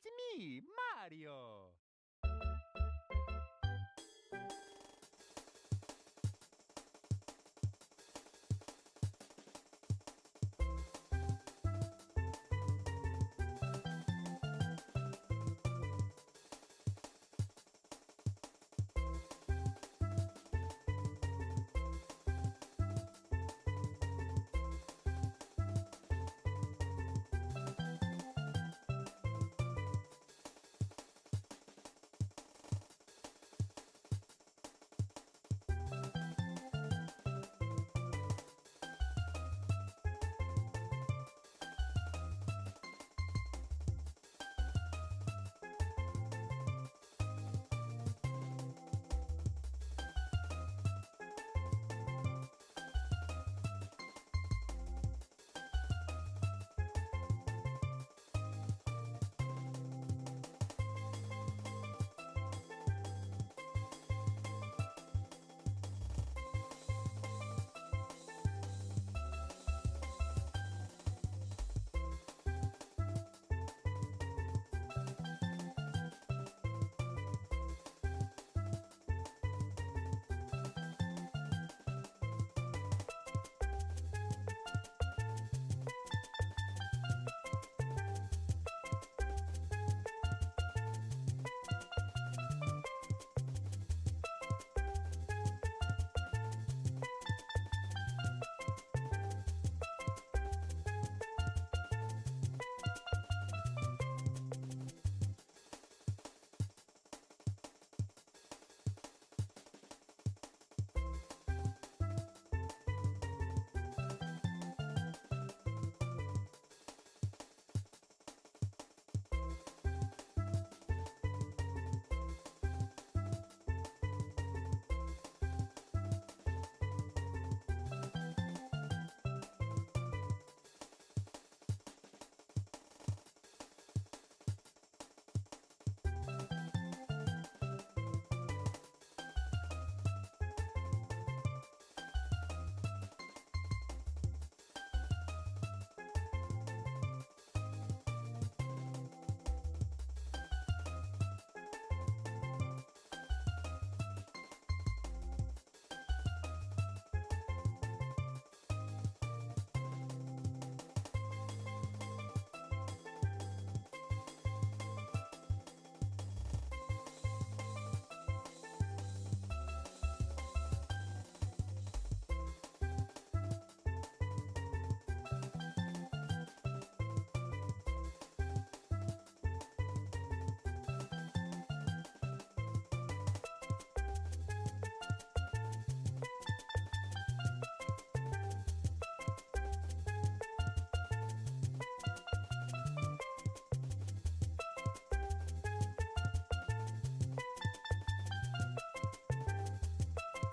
It's me, Mario!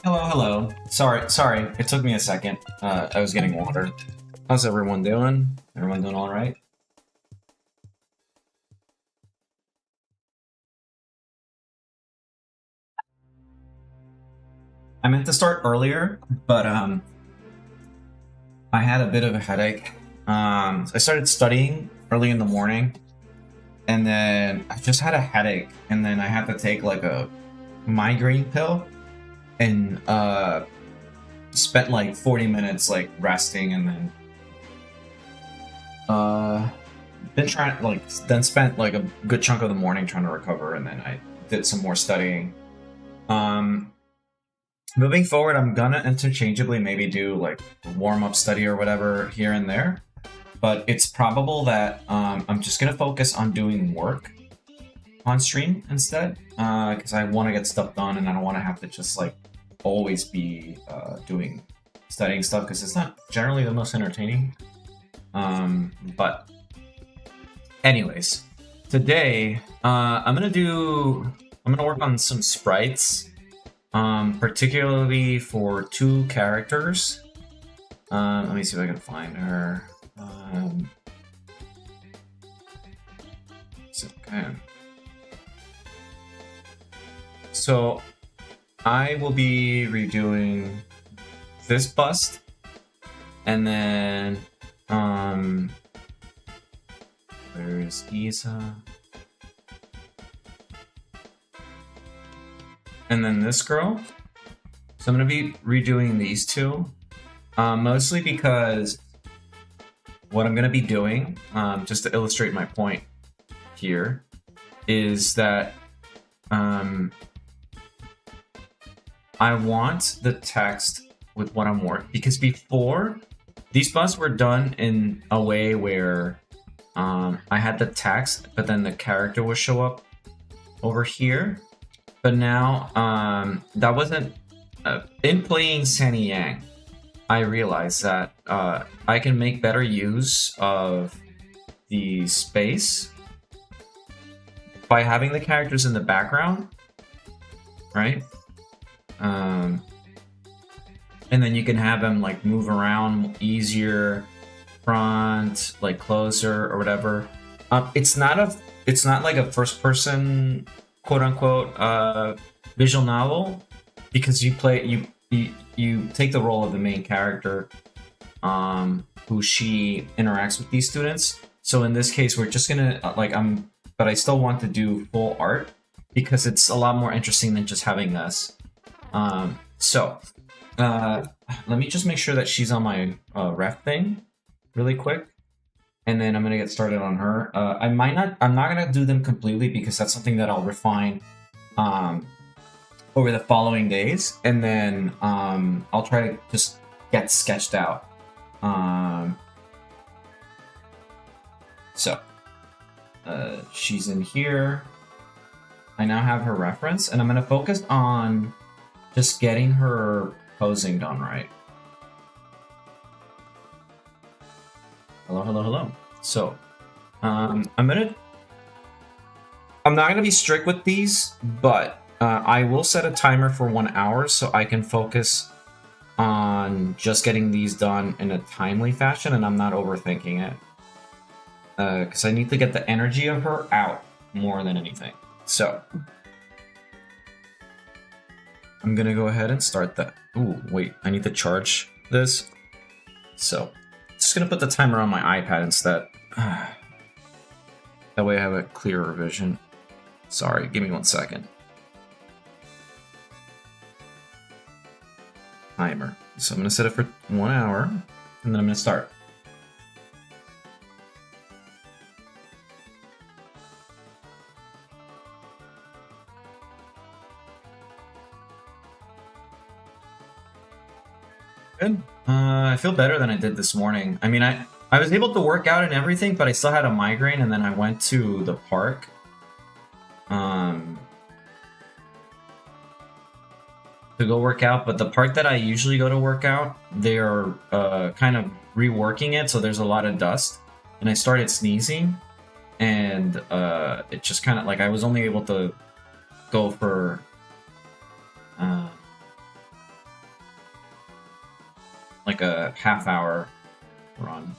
Hello. Sorry. It took me a second. I was getting water. How's everyone doing? Everyone doing all right? I meant to start earlier, but I had a bit of a headache. I started studying early in the morning, and then I just had a headache, and then I had to take like a migraine pill, and spent like 40 minutes like resting, and then then spent like a good chunk of the morning trying to recover, and then I did some more studying. Moving forward, I'm gonna interchangeably maybe do like a warm-up study or whatever here and there, but it's probable that I'm just gonna focus on doing work on stream instead, because I want to get stuff done, and I don't want to have to just like always be studying stuff, because it's not generally the most entertaining. But anyways, today I'm gonna work on some sprites, particularly for two characters. Let me see if I can find her. Okay. So I will be redoing this bust, and then where's Isa? and then this girl. So I'm going to be redoing these two, mostly because what I'm going to be doing, just to illustrate my point here, is that I want the text with what I'm working, because before these busts were done in a way where I had the text, but then the character would show up over here. But now that wasn't in playing Sanny Yang. I realized that I can make better use of the space by having the characters in the background, right? And then you can have them like move around easier, front, like closer or whatever. It's not like a first person quote unquote visual novel, because you take the role of the main character, who she interacts with these students. So in this case, we're just gonna but I still want to do full art because it's a lot more interesting than just having this. Let me just make sure that she's on my ref thing really quick, and then I'm gonna get started on her. I'm not gonna do them completely because that's something that I'll refine over the following days, and then I'll try to just get sketched out. She's in here. I now have her reference, and I'm gonna focus on just getting her posing done right. Hello, hello, hello. So, I'm not gonna be strict with these, but I will set a timer for 1 hour so I can focus on just getting these done in a timely fashion, and I'm not overthinking it. Because I need to get the energy of her out more than anything. So, I'm gonna go ahead and start that. Ooh, wait, I need to charge this. So, just gonna put the timer on my iPad instead. That way I have a clearer vision. Sorry, give me 1 second. Timer. So I'm gonna set it for 1 hour, and then I'm gonna start. Good. I feel better than I did this morning. I mean, I was able to work out and everything, but I still had a migraine, and then I went to the park. To go work out, but the park that I usually go to work out, they're kind of reworking it, so there's a lot of dust. And I started sneezing, and it just kind of, like, I was only able to go for like a half-hour run.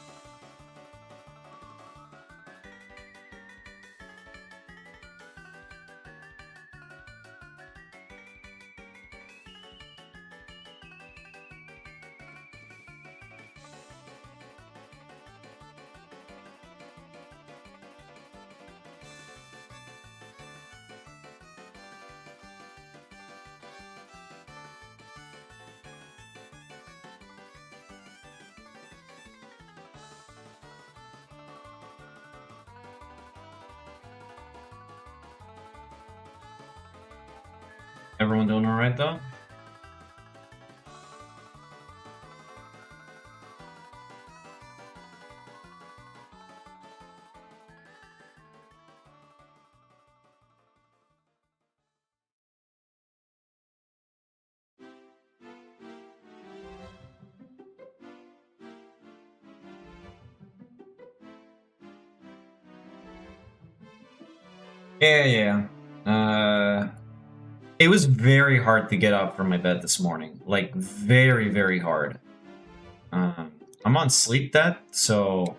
Everyone doing all right, though? Yeah. It was very hard to get up from my bed this morning. Like, very, very hard. I'm on sleep debt, so...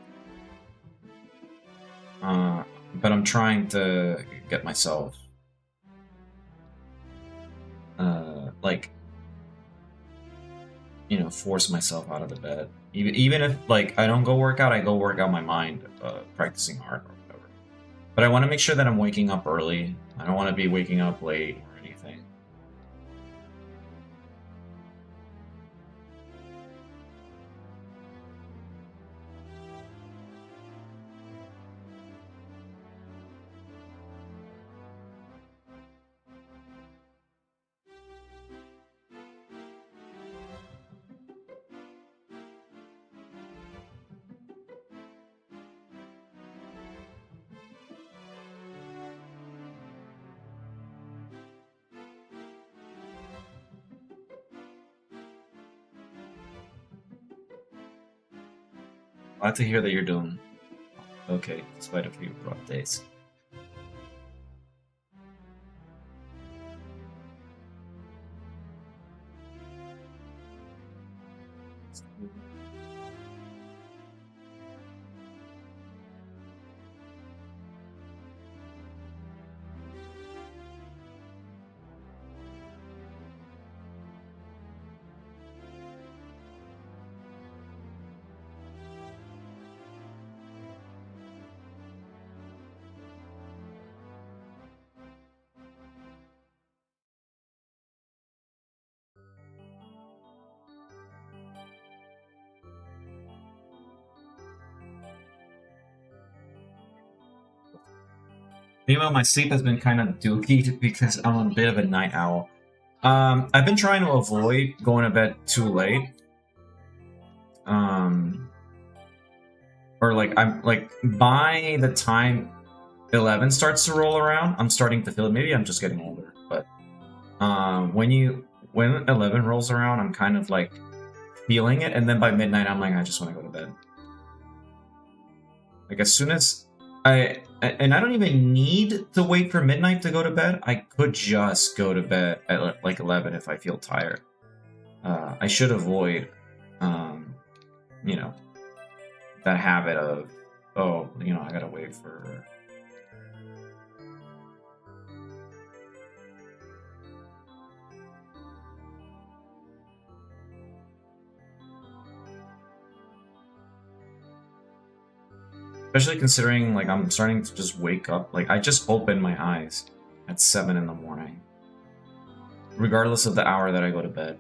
but I'm trying to get myself... like... you know, force myself out of the bed. Even if, like, I don't go work out, I go work out my mind, practicing art or whatever. But I want to make sure that I'm waking up early. I don't want to be waking up late or anything. Glad to hear that you're doing okay, despite a few rough days. Meanwhile, my sleep has been kind of dookie because I'm a bit of a night owl. I've been trying to avoid going to bed too late. Or like I'm like by the time 11 starts to roll around, I'm starting to feel it. Maybe I'm just getting older, but when 11 rolls around, I'm kind of like feeling it, and then by midnight, I'm like, I just want to go to bed. Like as soon as I don't even need to wait for midnight to go to bed. I could just go to bed at like 11 if I feel tired. I should avoid, you know, that habit of, oh, you know, I gotta wait for... Especially considering, like, I'm starting to just wake up. Like, I just opened my eyes at 7 in the morning. Regardless of the hour that I go to bed.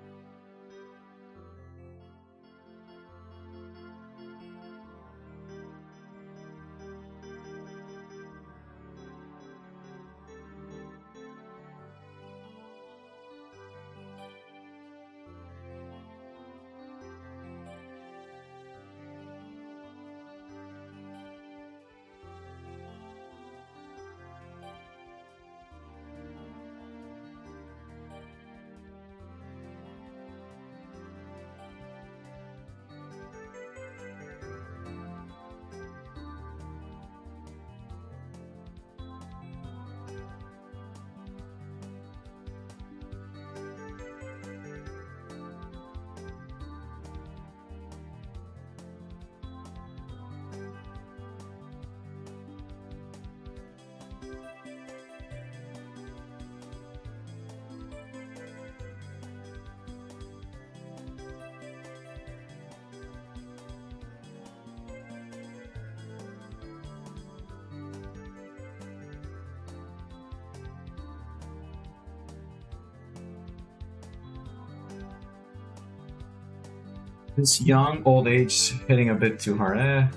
This young old age hitting a bit too hard.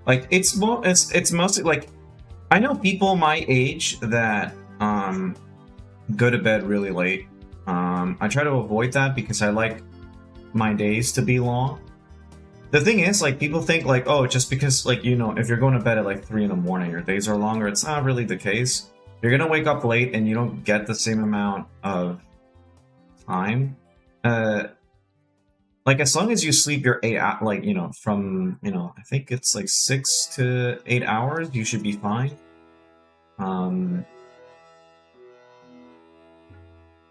Like it's mostly like I know people my age that go to bed really late. I try to avoid that because I like my days to be long. The thing is, like, people think like, oh, just because, like, you know, if you're going to bed at like 3 in the morning, your days are longer. It's not really the case. You're gonna wake up late and you don't get the same amount of time. Like, as long as you sleep your 8 hours, like, you know, from, you know, I think it's like 6 to 8 hours, you should be fine.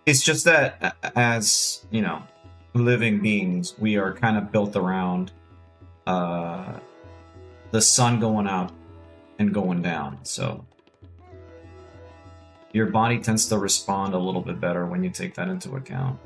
It's just that, as, you know, living beings, we are kind of built around the sun going up and going down, so your body tends to respond a little bit better when you take that into account.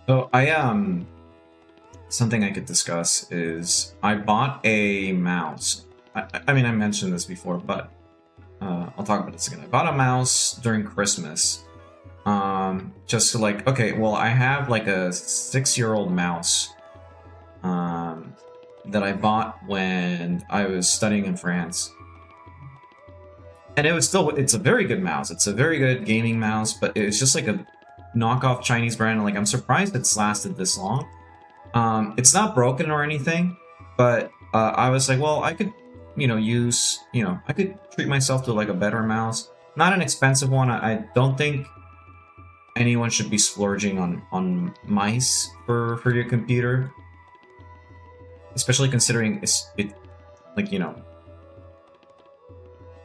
So something I could discuss is I bought a mouse. I mean, I mentioned this before, but I'll talk about this again. I bought a mouse during Christmas. Just to like, okay, well, I have like a 6-year-old mouse that I bought when I was studying in France. And it's a very good mouse. It's a very good gaming mouse, but it's just like a knockoff Chinese brand. And like, I'm surprised it's lasted this long. It's not broken or anything, but I was like, well, I could, I could treat myself to like a better mouse. Not an expensive one. I don't think anyone should be splurging on mice for your computer, especially considering it like,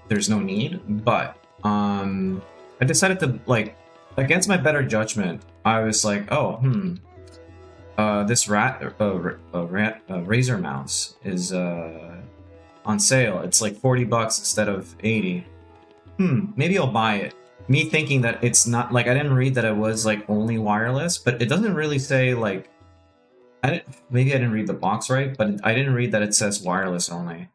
there's no need. But I decided to, like, against my better judgment, I was like, oh, this Razer mouse is on sale. It's like $40 instead of 80. Maybe I'll buy it. Me thinking that it's not, like, I didn't read that it was like only wireless, but it doesn't really say, like, maybe I didn't read the box right, but I didn't read that it says wireless only.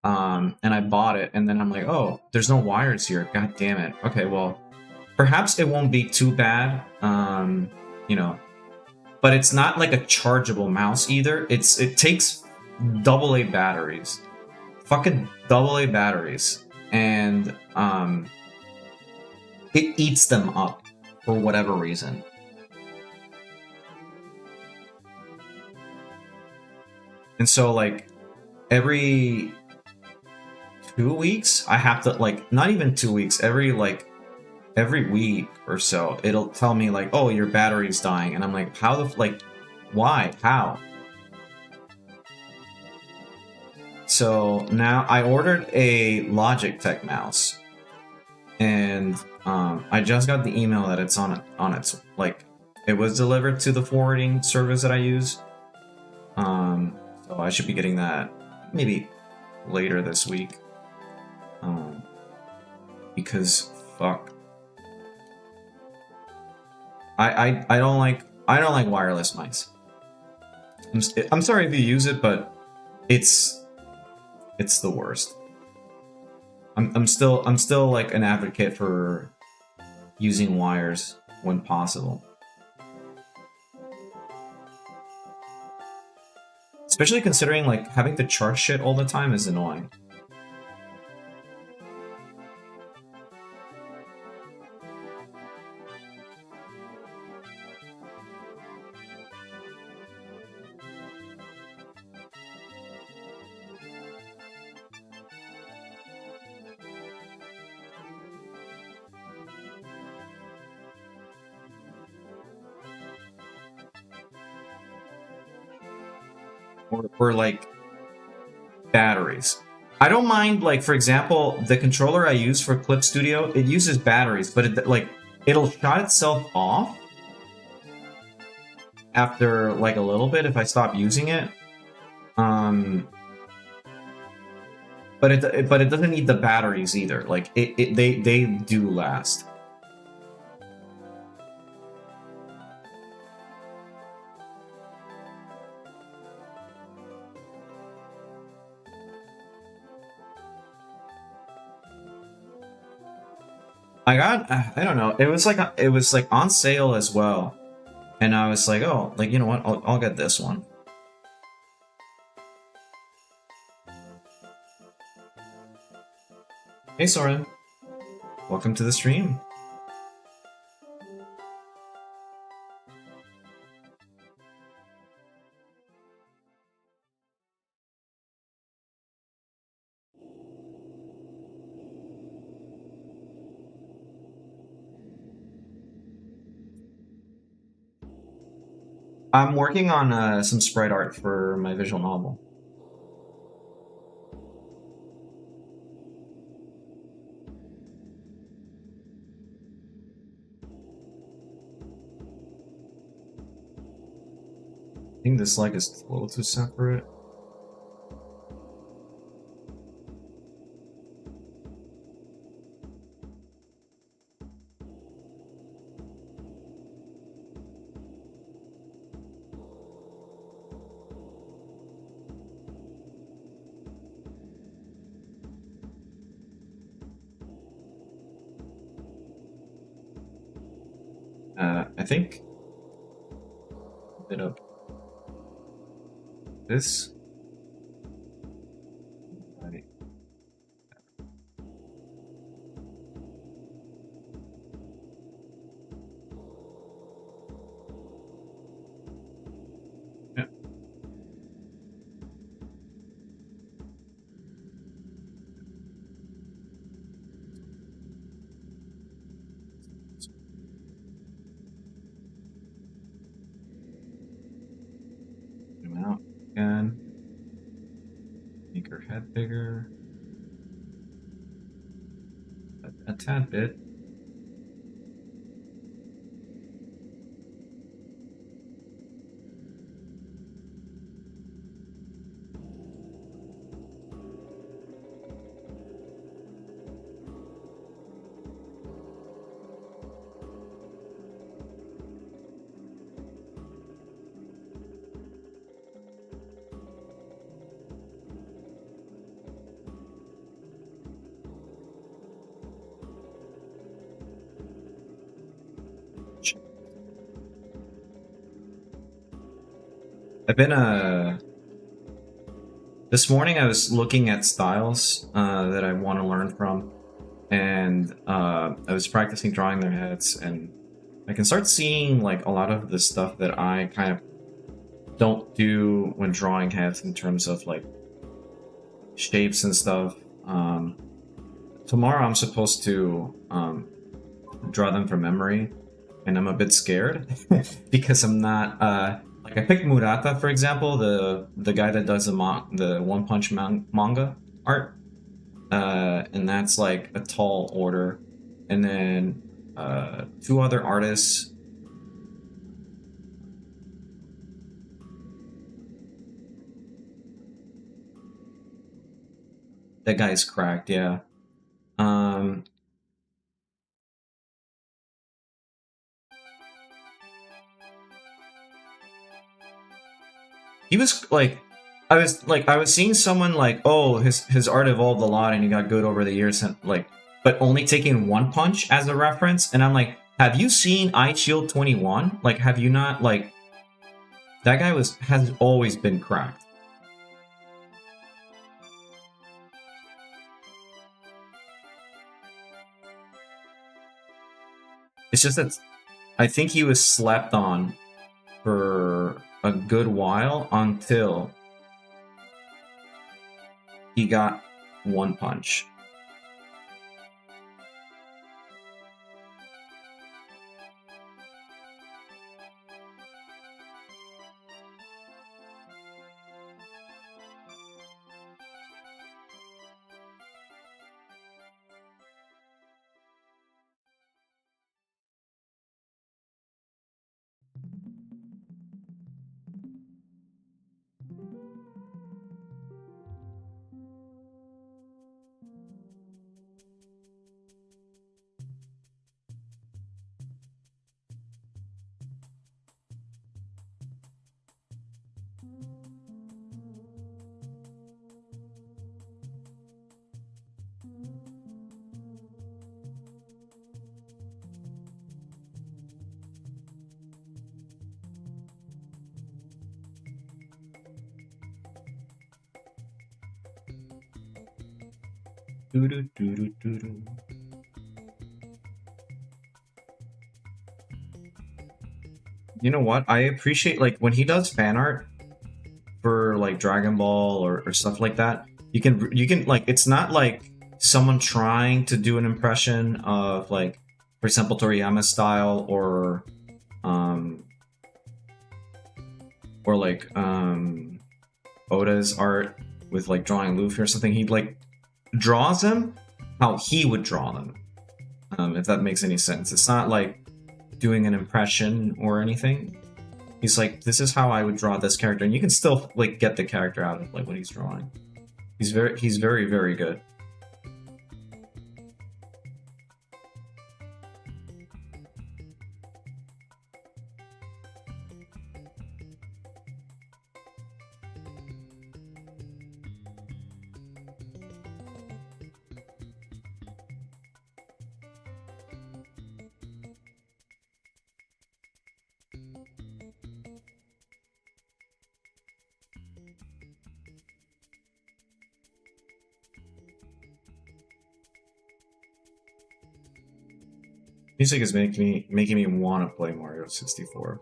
And I bought it, and then I'm like, oh, there's no wires here. God damn it. Okay, well, perhaps it won't be too bad. But it's not like a chargeable mouse either. It takes AA batteries. Fucking AA batteries. And it eats them up for whatever reason. And so, like, every 2 weeks, I have to, like, not even 2 weeks, every week or so, it'll tell me, like, oh, your battery's dying. And I'm like, how the, like, why? How? So now I ordered a Logitech mouse. And I just got the email that it's on its, like, it was delivered to the forwarding service that I use. So I should be getting that maybe later this week. Because fuck, I don't like wireless mice. I'm sorry if you use it, but it's the worst. I'm still like an advocate for using wires when possible. Especially considering, like, having to charge shit all the time is annoying. Or like batteries. I don't mind, like, for example, the controller I use for Clip Studio, it uses batteries, but it'll shut itself off after like a little bit if I stop using it. But it doesn't need the batteries either. Like they do last. I don't know. It was like on sale as well, and I was like, oh, like, you know what? I'll get this one. Hey, Soren. Welcome to the stream. I'm working on some sprite art for my visual novel. I think this like is a little too separate. I think a bit of this. Right. Yeah. Zoom out again. Make her head bigger. A tad bit. I've been this morning I was looking at styles that I want to learn from, and I was practicing drawing their heads, and I can start seeing like a lot of the stuff that I kind of don't do when drawing heads in terms of like shapes and stuff. Tomorrow I'm supposed to draw them from memory, and I'm a bit scared because I'm not like I picked Murata, for example, the guy that does the One Punch manga art, and that's like a tall order, and then 2 other artists. That guy's cracked, yeah. He was like, I was seeing someone like, oh, his art evolved a lot and he got good over the years, and like, but only taking One Punch as a reference, and I'm like, have you seen iShield 21? Like, have you not, like, that guy has always been cracked. It's just that I think he was slept on for a good while until he got One Punch. You know what? I appreciate, like, when he does fan art for like Dragon Ball or stuff like that. You can like, it's not like someone trying to do an impression of, like, for example, Toriyama's style or like Oda's art with like drawing Luffy or something. He like draws them how he would draw them, if that makes any sense. It's not like doing an impression or anything. He's like, this is how I would draw this character, and you can still like get the character out of like what he's drawing. He's very, very good. Music is making me want to play Mario 64.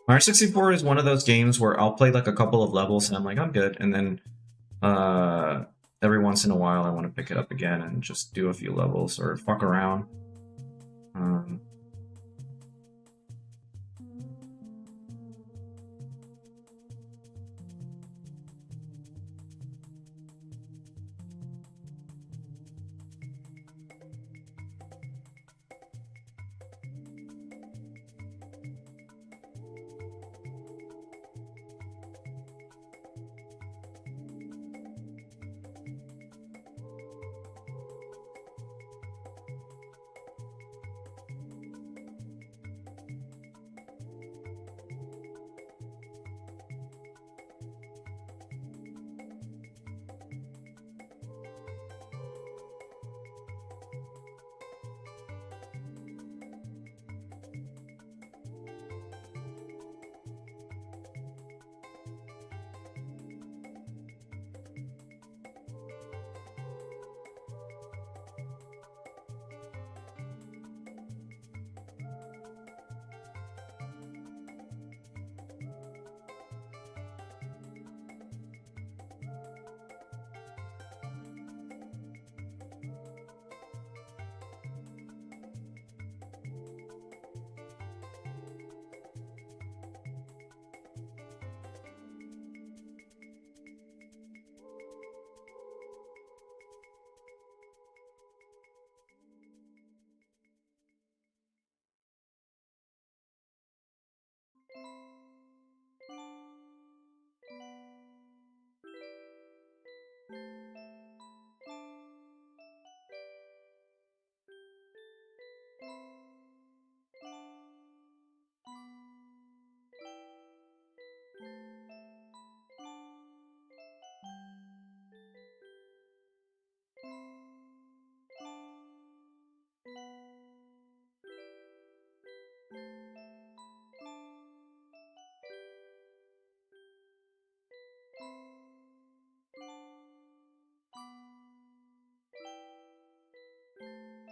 Mario 64 is one of those games where I'll play like a couple of levels and I'm like, I'm good, and then every once in a while I want to pick it up again and just do a few levels or fuck around.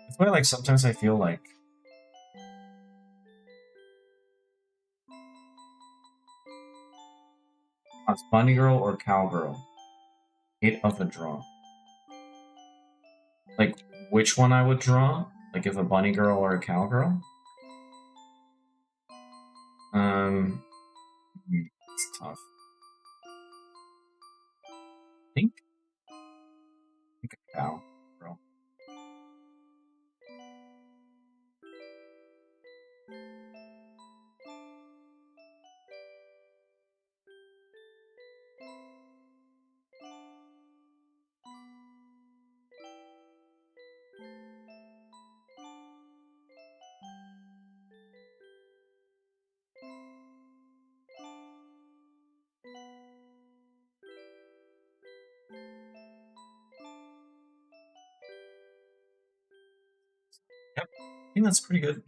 It's why, like, sometimes I feel like it's bunny girl or cowgirl. Hit of a draw. Like, which one I would draw? Like, if a bunny girl or a cowgirl? It's tough. I think a cow, girl. Yep, I think that's pretty good.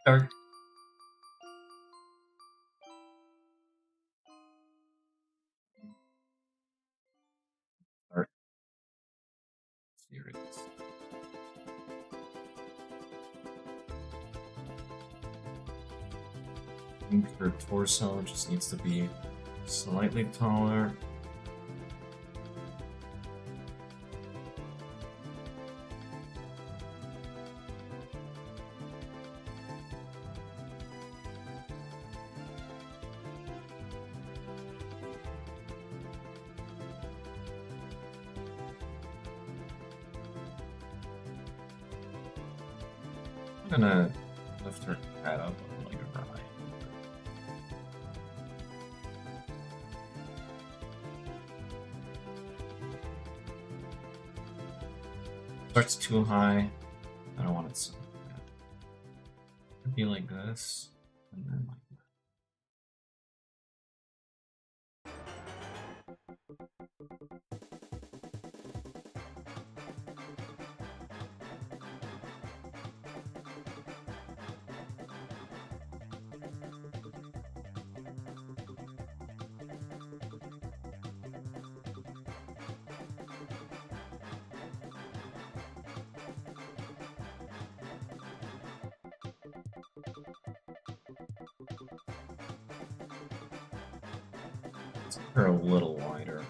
Dark. Here it is. I think her torso just needs to be slightly taller. I'm gonna lift her head up like her eye. Starts too high. I don't want it so bad. It'd be like this, and then like that. They're a little wider.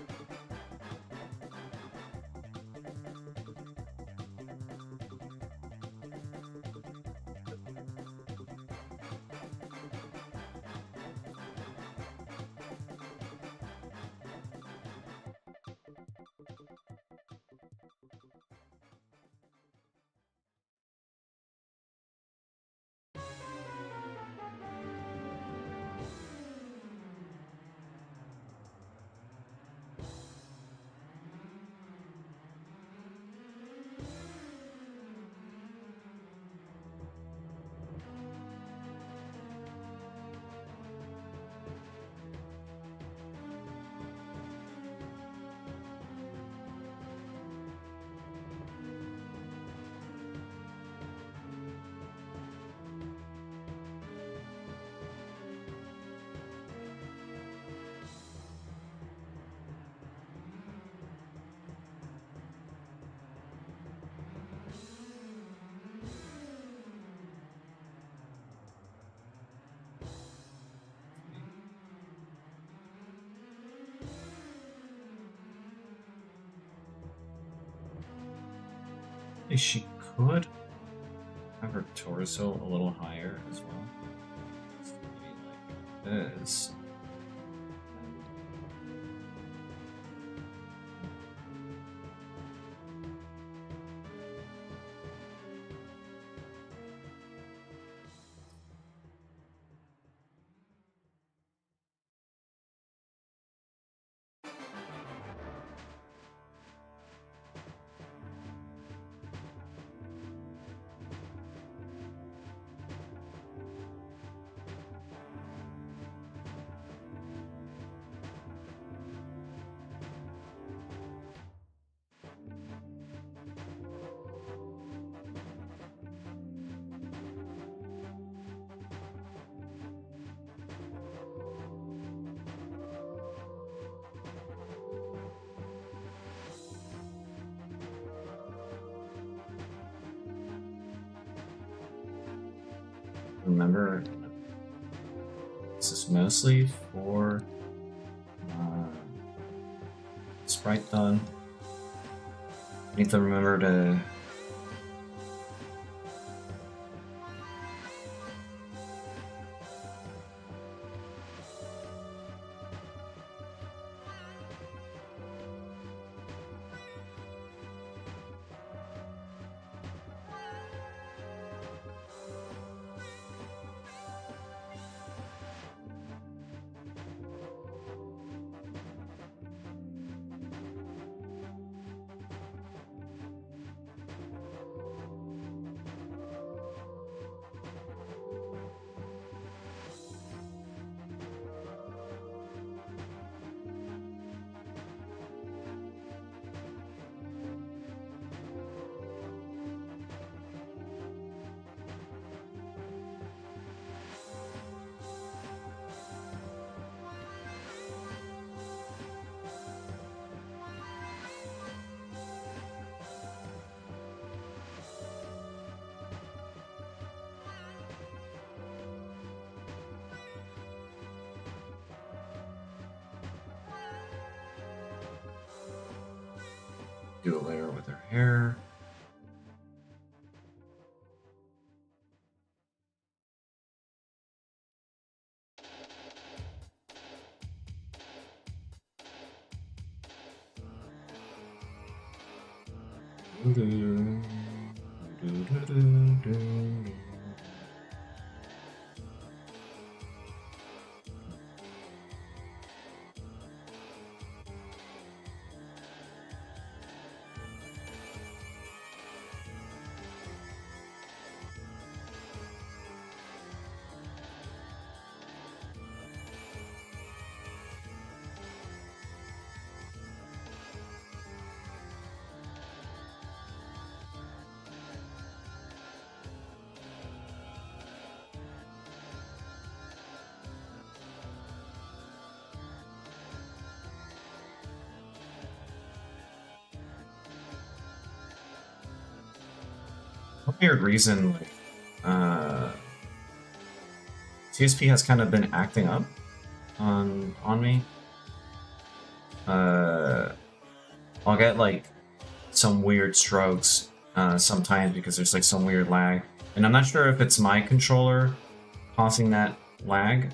She could have her torso a little higher as well. Maybe like this. Remember, this is mostly for sprite done. Need to remember to do a layer with her hair. Weird reason, like, TSP has kind of been acting up on me. I'll get like some weird strokes sometimes because there's like some weird lag. And I'm not sure if it's my controller causing that lag.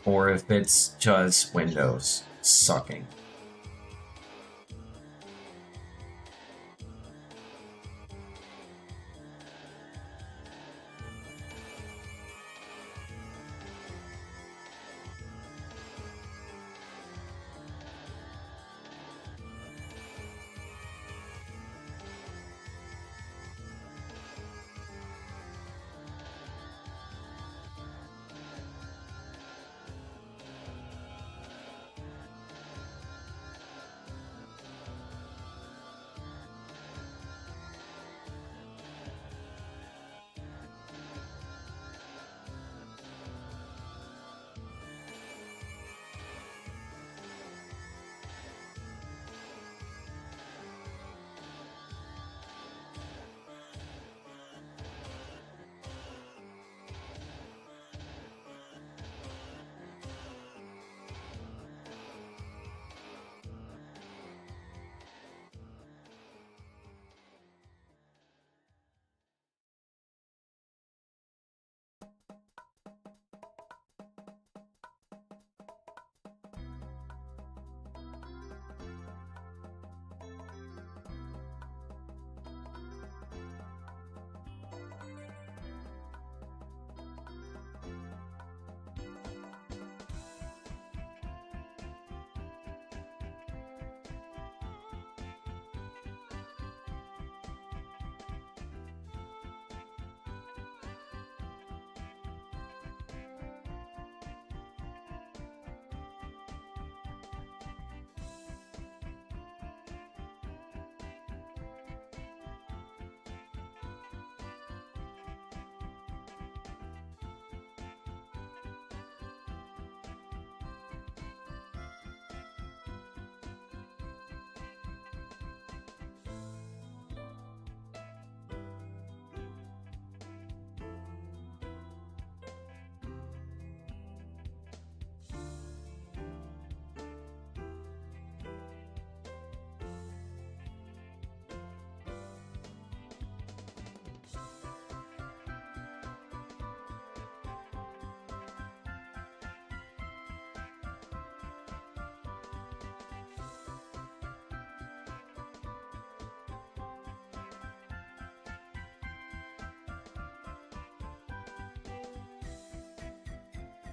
Or if it's just Windows sucking.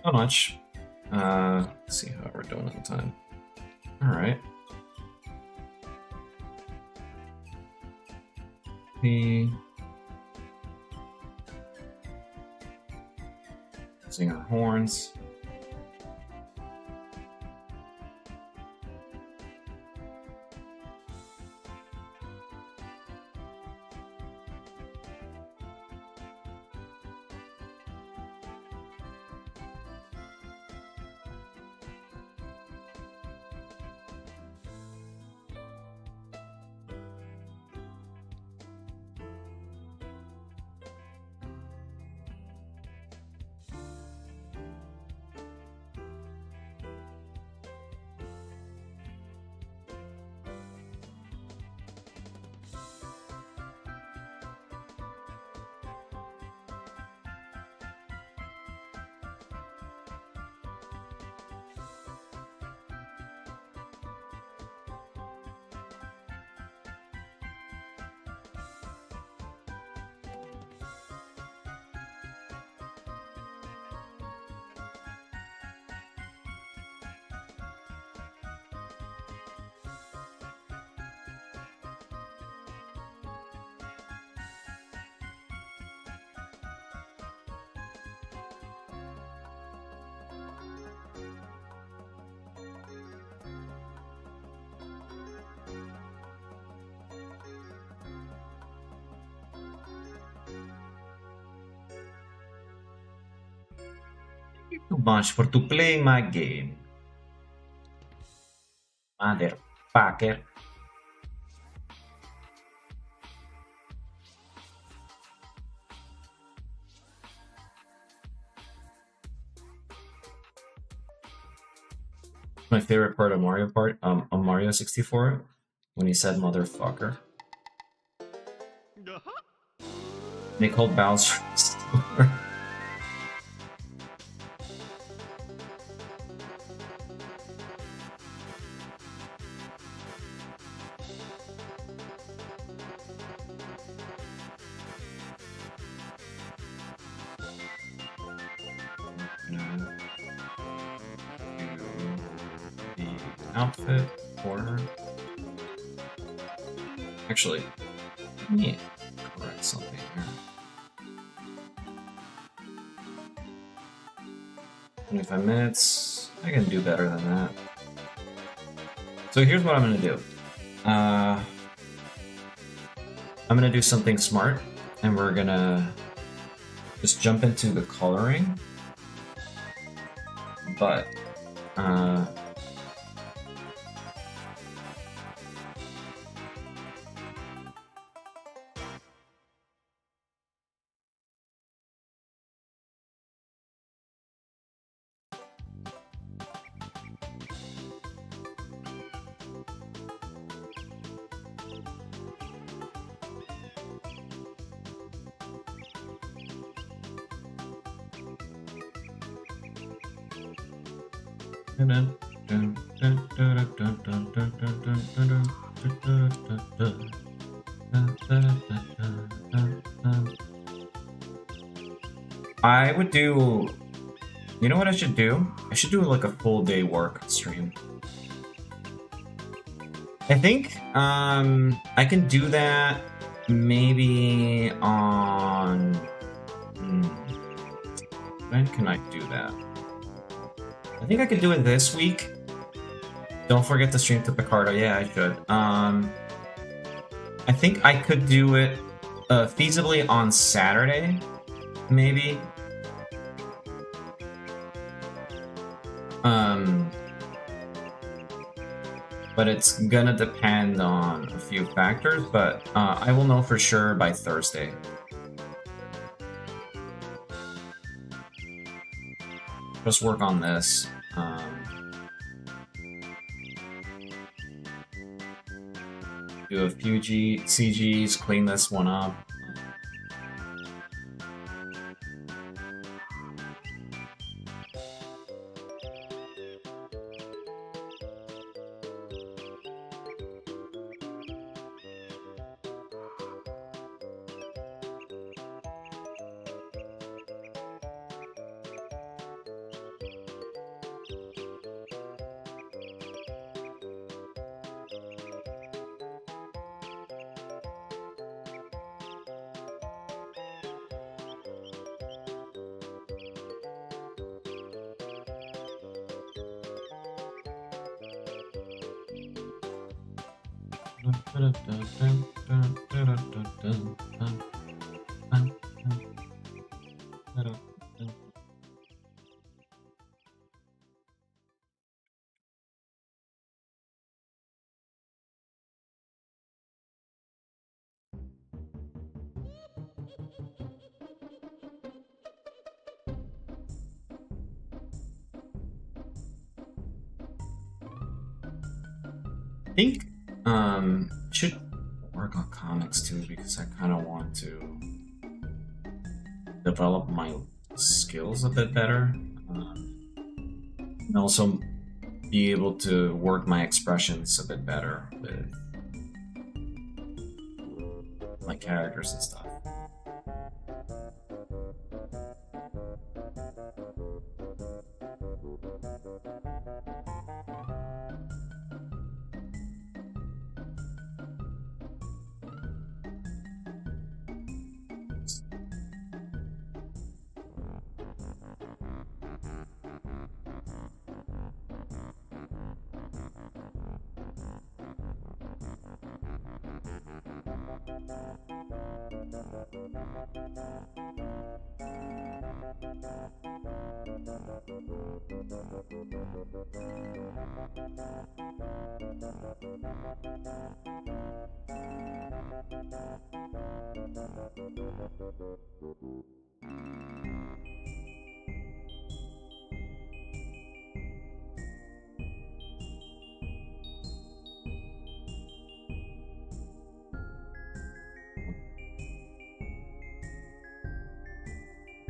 Not much. Let's see how we're doing on time. Alright. Using our horns. Too much for to play my game. Motherfucker. My favorite part of Mario 64, when he said motherfucker. They called Bowser. Outfit order. Actually, let me correct something here. 25 minutes. I can do better than that. So here's what I'm gonna do. I'm gonna do something smart, and we're gonna just jump into the coloring. But I would do, you know what I should do? I should do like a full day work stream. I think I can do that maybe on, when can I do that? I think I could do it this week. Don't forget to stream to Picardo. Yeah, I should. I think I could do it feasibly on Saturday, maybe. But it's gonna depend on a few factors, but I will know for sure by Thursday. Just work on this. Do a few CGs, clean this one up. I think should work on comics too, because I kind of want to develop my skills a bit better, and also be able to work my expressions a bit better with my characters and stuff.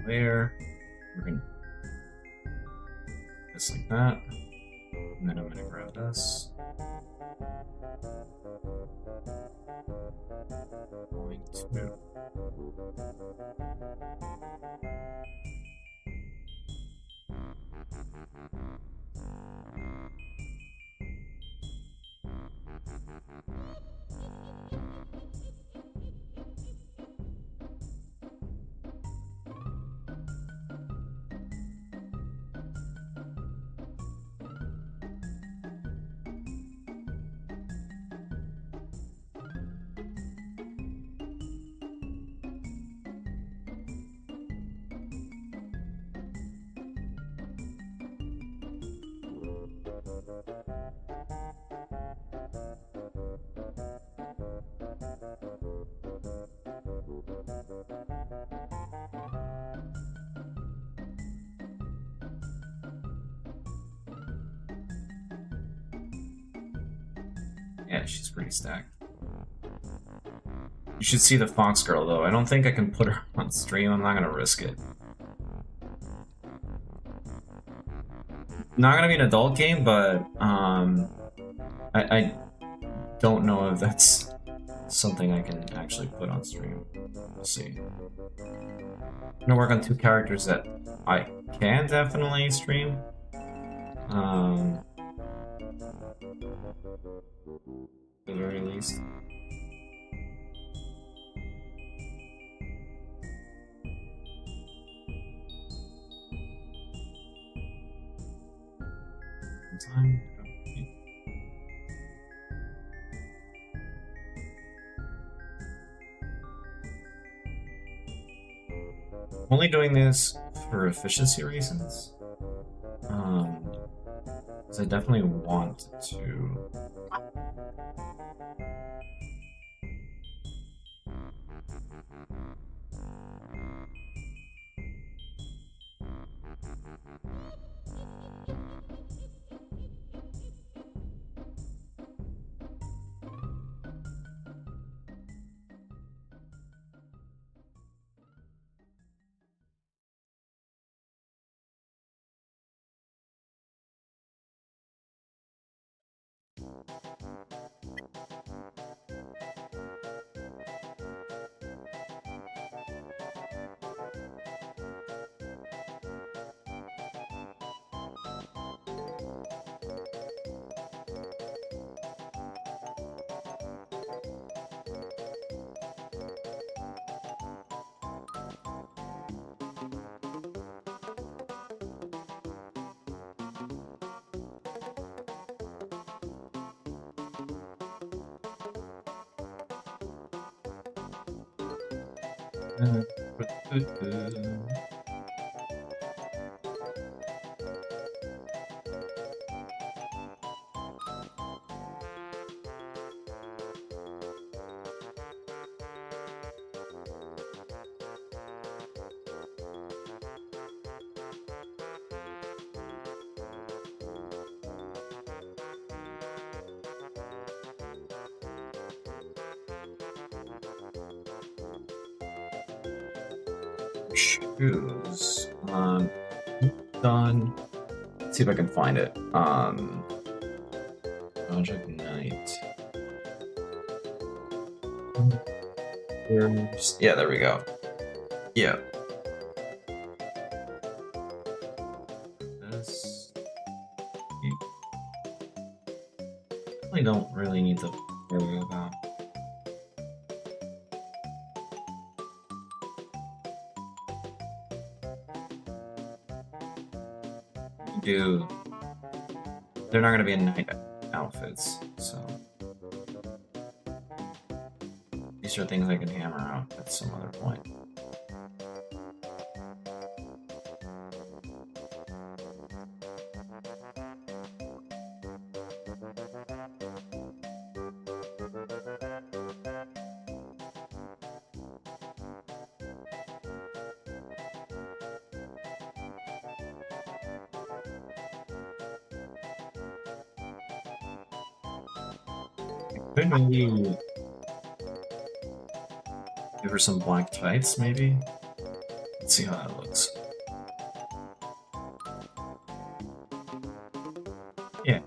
there. We're gonna just like that. And then I'm gonna grab this. Going to yeah, she's pretty stacked. You should see the Fox Girl, though. I don't think I can put her on stream. I'm not gonna risk it. Not gonna be an adult game, but I don't know if that's something I can actually put on stream. We'll see. I'm gonna work on 2 characters that I can definitely stream. At the very least. Time. I'm only doing this for efficiency reasons. Because I definitely want to. Shoes. Done. Let's see if I can find it. Project Night. Yeah, there we go. Yeah. This. I don't really need to worry about. Do they're not going to be in night outfits, so these are things I can hammer out at some other point. Could maybe give her some black tights, maybe? Let's see how that looks. Yeah.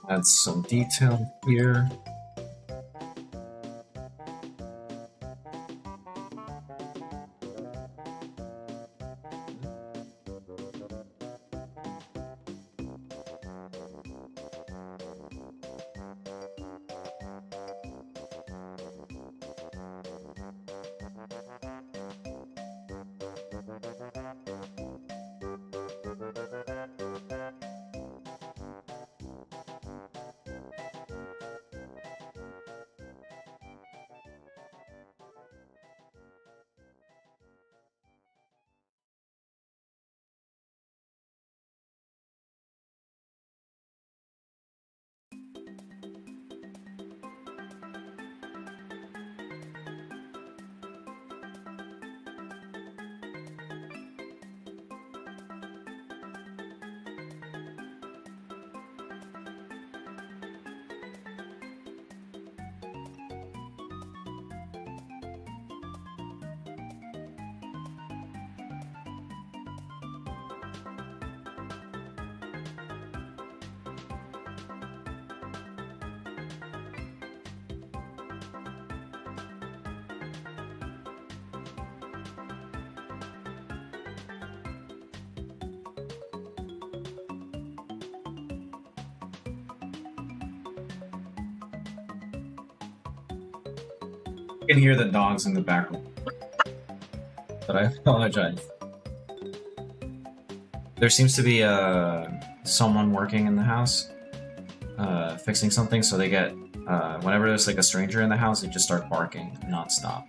Add some detail here. You can hear the dogs in the background, but I apologize. There seems to be someone working in the house, fixing something, so they get, whenever there's like a stranger in the house, they just start barking non-stop.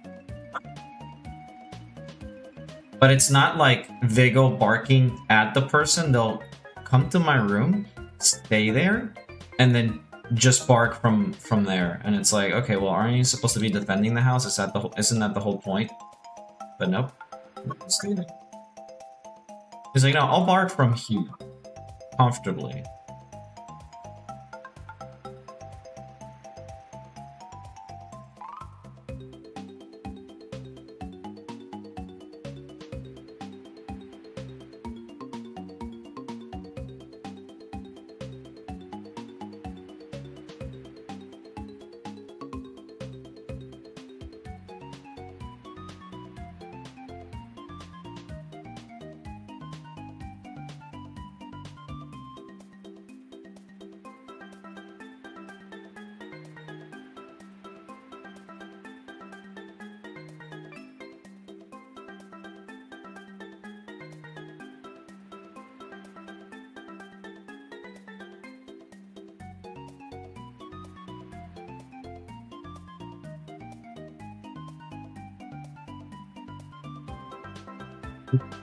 But it's not like they go barking at the person, they'll come to my room, stay there, and then just bark from there. And it's like, okay, well, aren't you supposed to be defending the house? Isn't that the whole point? But nope. Stay there. He's like, no, I'll bark from here. Comfortably.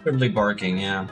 Probably barking, yeah.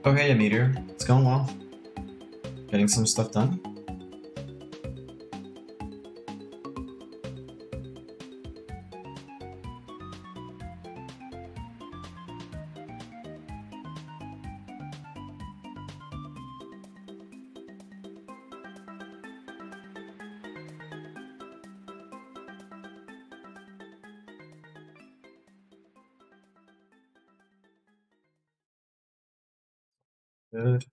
Okay, yeah, Meteor. It's going well. Getting some stuff done. Good.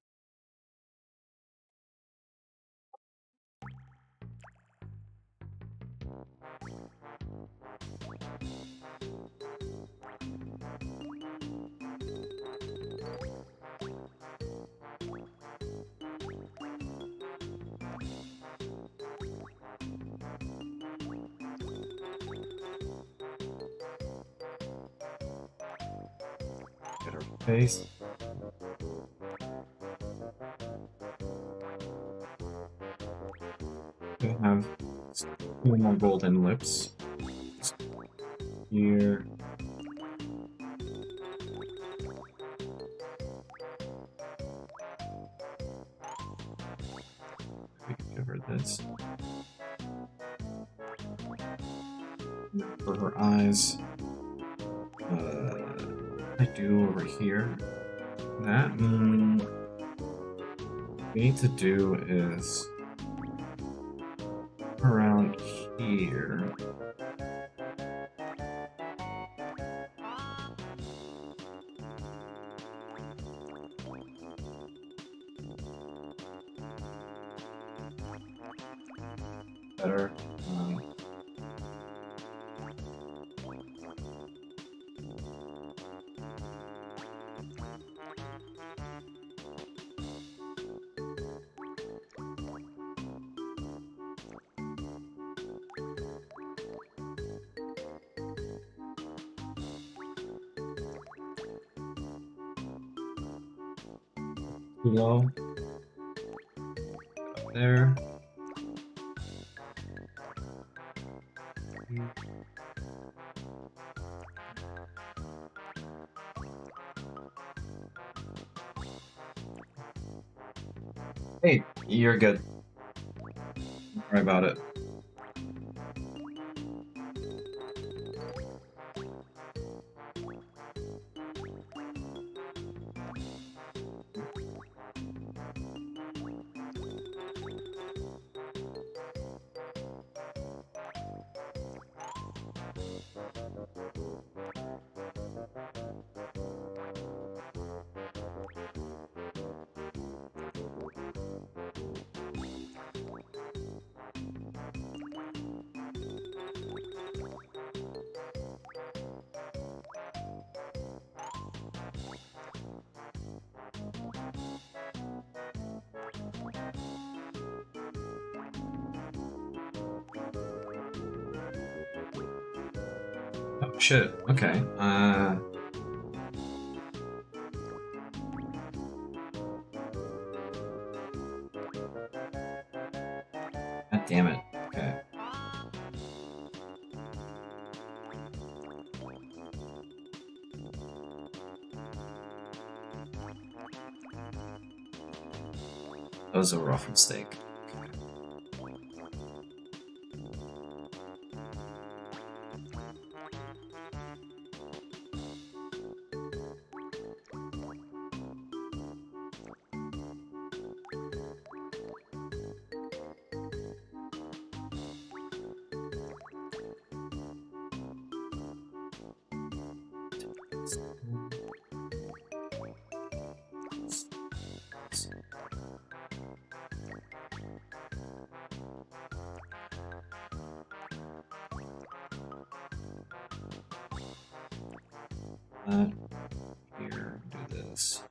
Get her face. We have 2 more golden lips. Here. We can give her this. For her eyes. I do over here. That what we need to do is around here. Better. Too low. Up there. Hey, you're good. Don't worry about it. Oh shit, okay. God damn it. Okay. That was a rough mistake. Here, do this.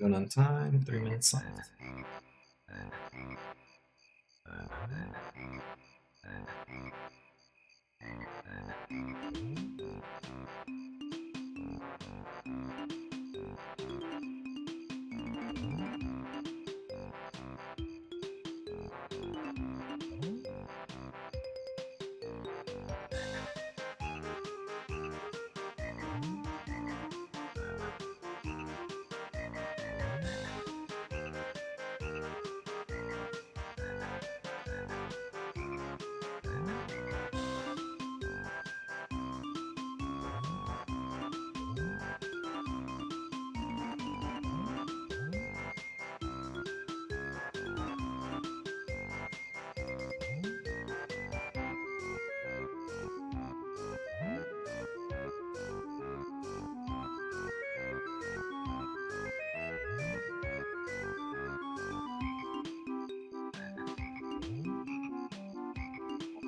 Going on time, 3 minutes left.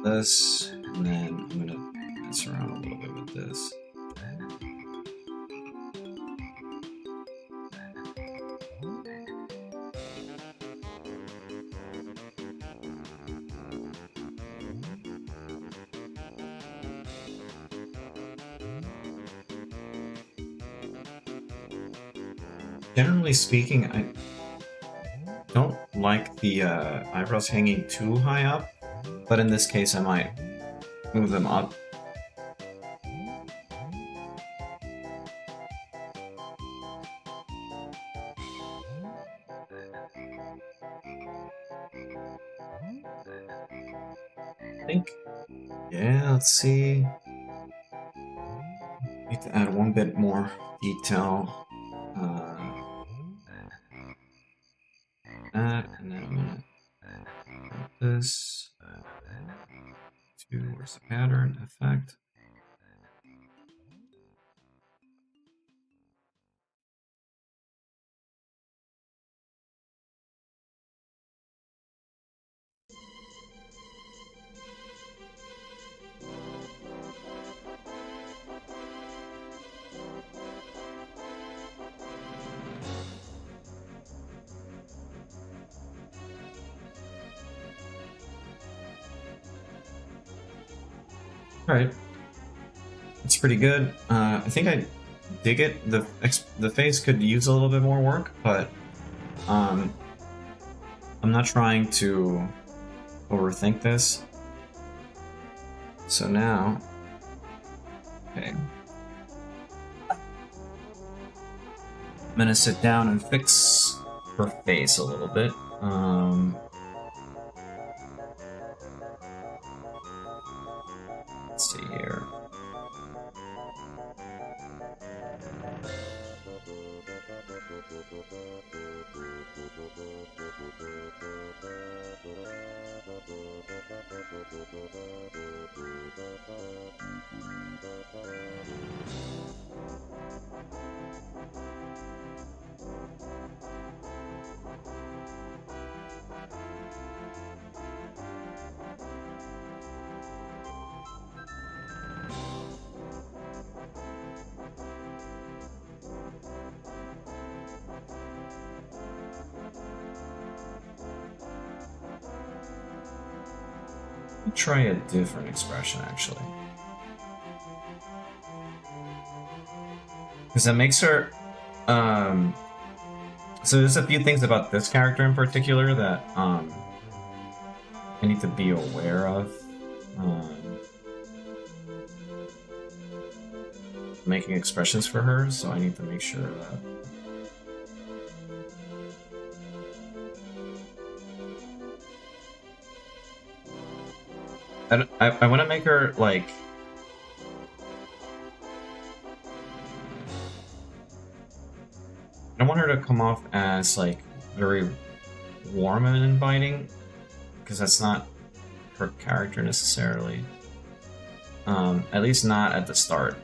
This, and then I'm gonna mess around a little bit with this. Generally speaking, I don't like the eyebrows hanging too high up. But in this case, I might move them up. I think, yeah, let's see. Need to add one bit more detail. That, and then I'm gonna put this. Where's the pattern effect? All right, it's pretty good. I think I dig it. The face could use a little bit more work, but I'm not trying to overthink this. So now, okay, I'm gonna sit down and fix her face a little bit. Let's see here. Try a different expression, actually. Because that makes her... So there's a few things about this character in particular that I need to be aware of. Making expressions for her, so I need to make sure that... I want to make her, like... I don't want her to come off as, like, very warm and inviting, because that's not her character necessarily. At least not at the start.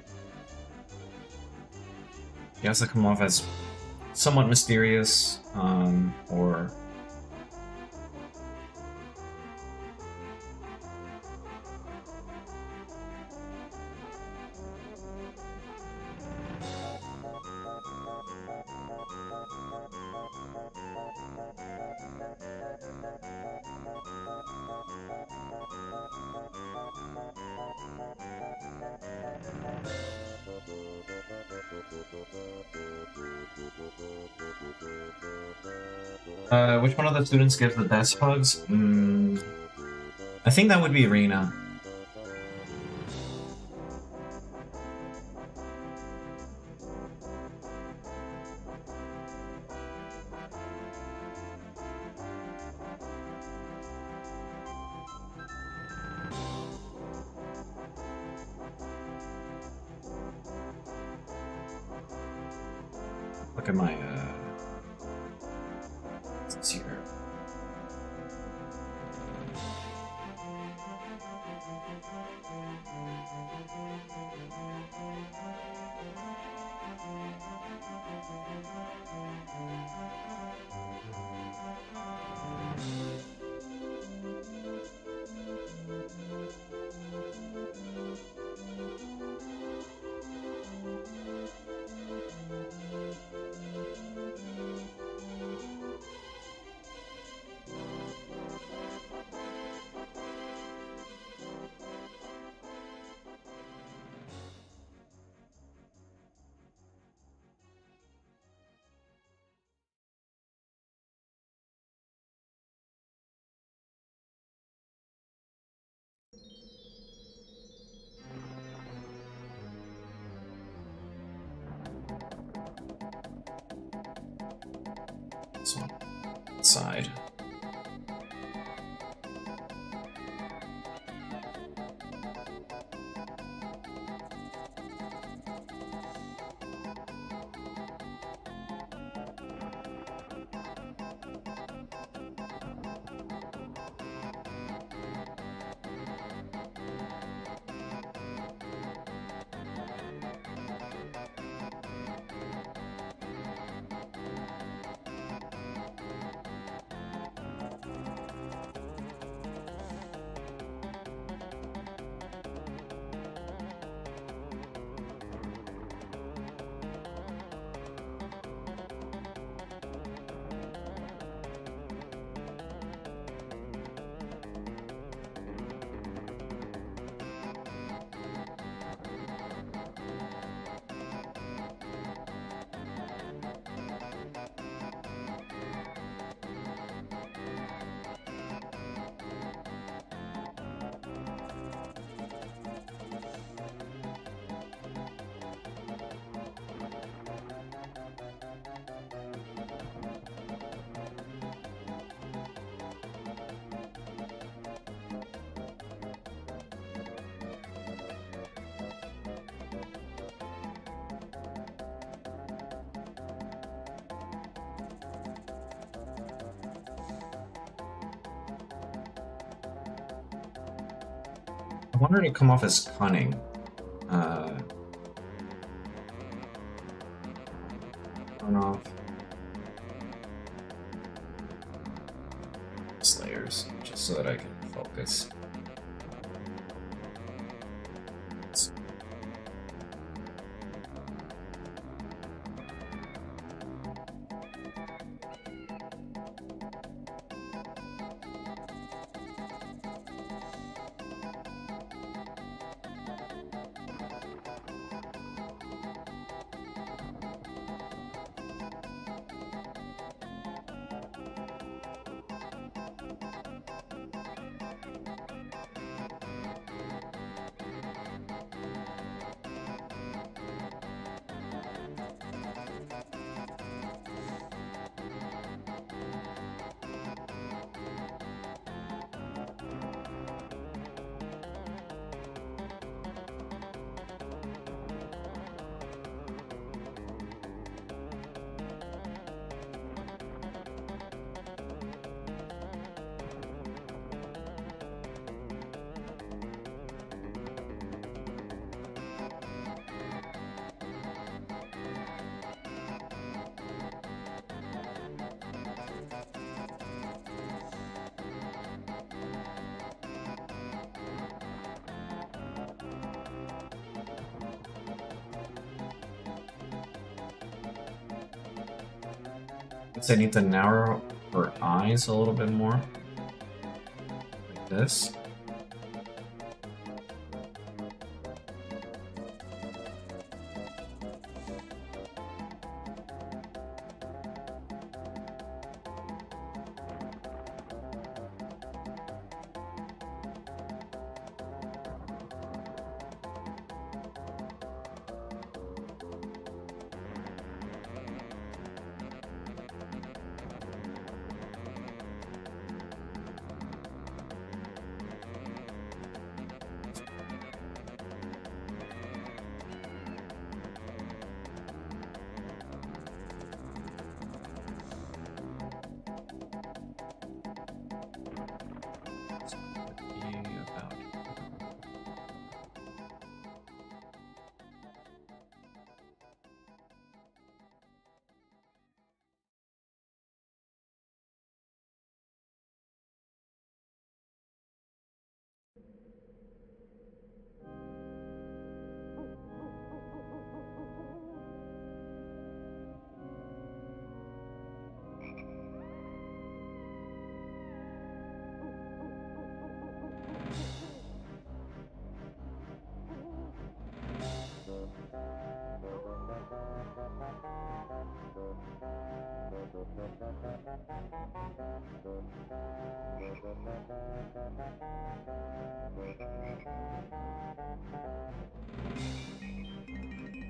She has to come off as somewhat mysterious, or... which one of the students gives the best hugs? I think that would be Rena. Look at my, what's here? This one. Side. I want her to come off as cunning. Turn off Slayers, just so that I can focus. guess I need to narrow her eyes a little bit more. Like this.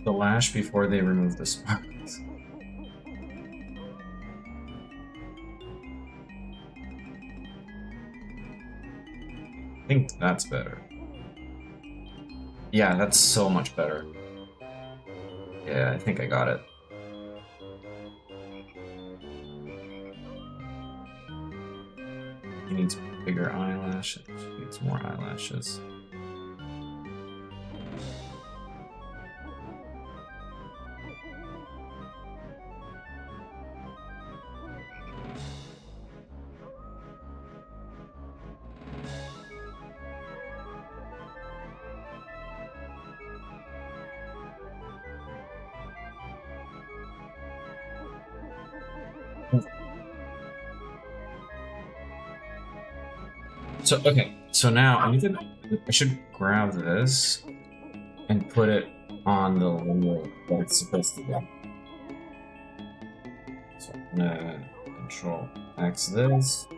The lash before they remove the spots. I think that's better. Yeah, that's so much better. Yeah, I think I got it. He needs bigger eyelashes. She needs more eyelashes. So, okay, so now I should grab this and put it on the layer that it's supposed to be. So I'm gonna Control X this.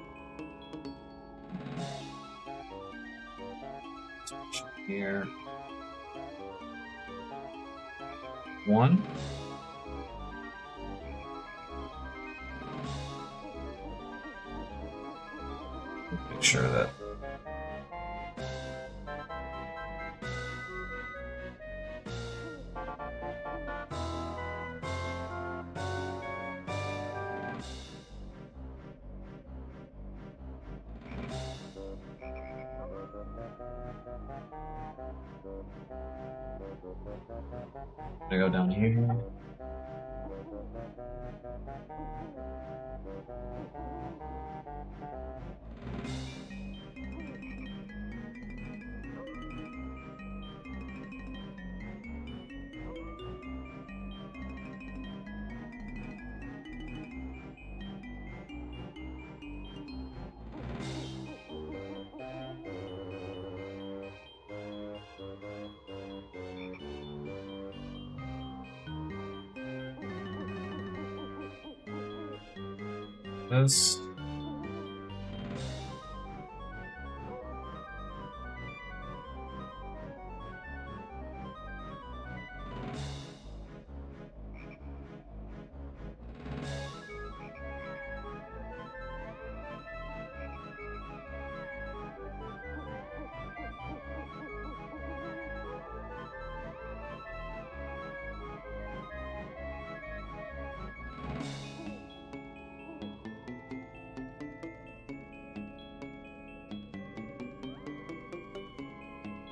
Here. 1. Make sure that I go down here. This.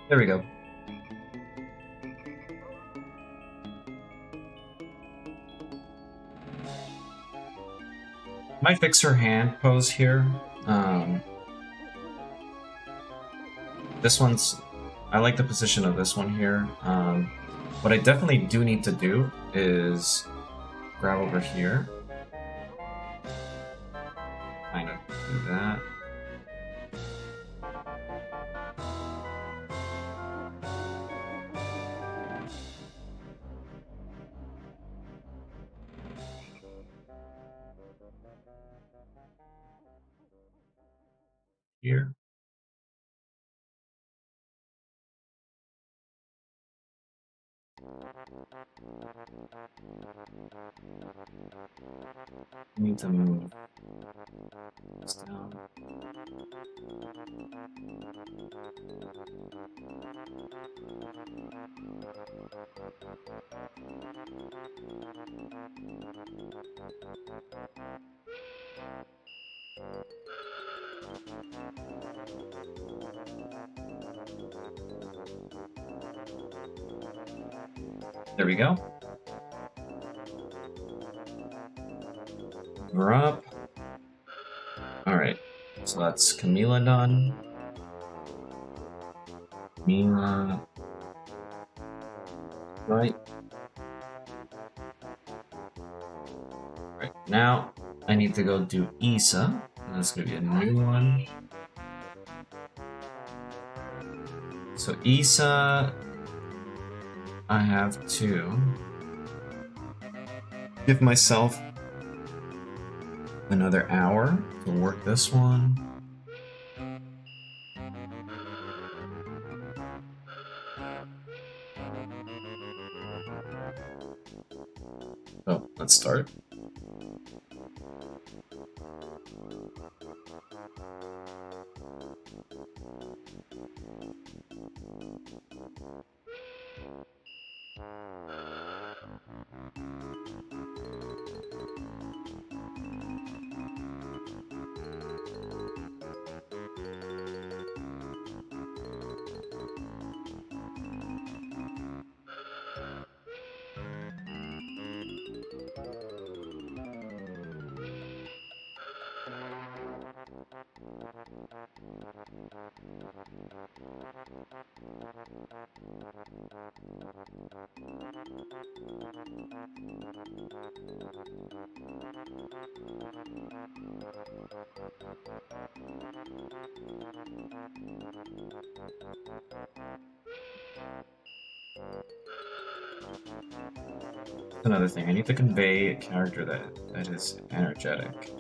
There we go. Might fix her hand pose here. This one's... I like the position of this one here. What I definitely do need to do is grab over here kind of do that. Here. Need to move this down. There we go. We're up. Alright, so that's Camila done. Camila. Right. Right, now I need to go do Issa. That's gonna be a new one. So Issa, I have to give myself another hour to work this one. Oh, let's start. Another thing, I need to convey a character that is energetic.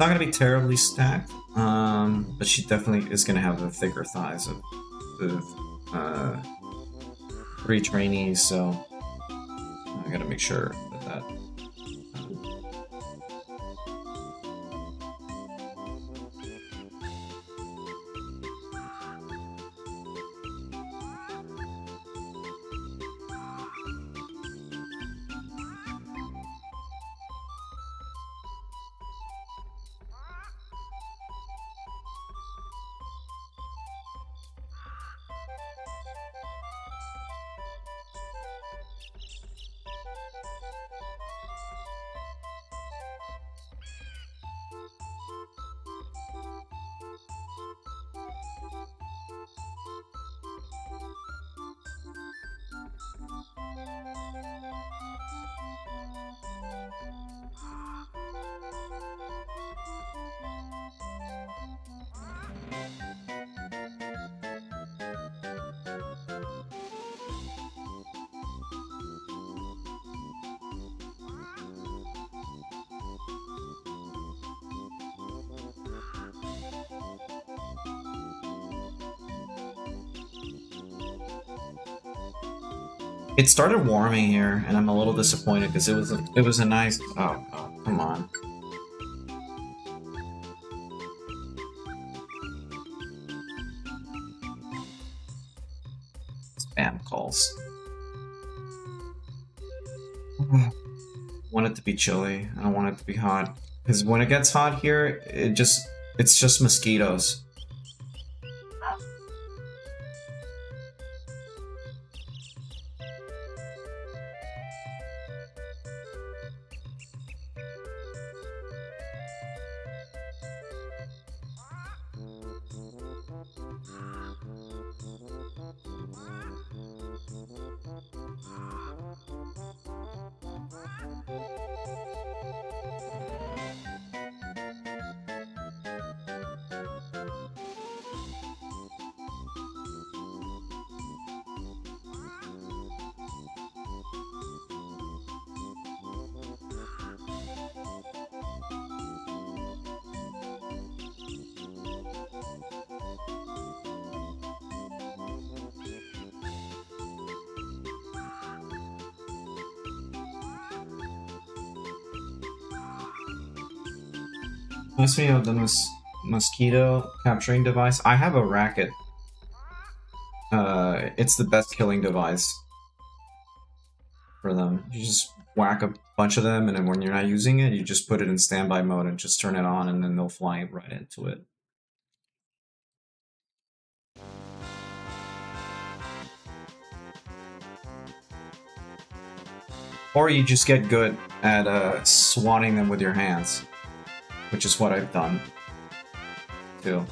not gonna be terribly stacked, but she definitely is gonna have the thicker thighs of 3 trainees, so I gotta make sure that it started warming here, and I'm a little disappointed because it was a nice. Oh, come on. Spam calls. I want it to be chilly. I don't want it to be hot because when it gets hot here, it's just mosquitoes. Reminds me of the mosquito capturing device. I have a racket. It's the best killing device for them. You just whack a bunch of them, and then when you're not using it, you just put it in standby mode and just turn it on, and then they'll fly right into it. Or you just get good at swatting them with your hands, which is what I've done too.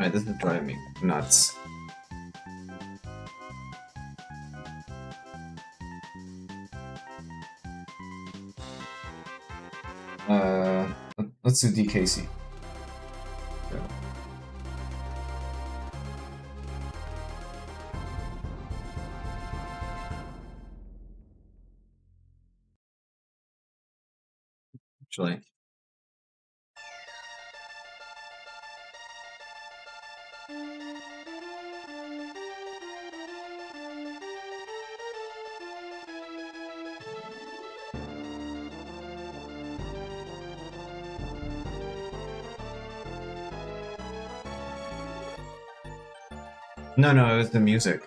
Alright, this is driving me nuts. Let's do DKC. Actually. No, it was the music.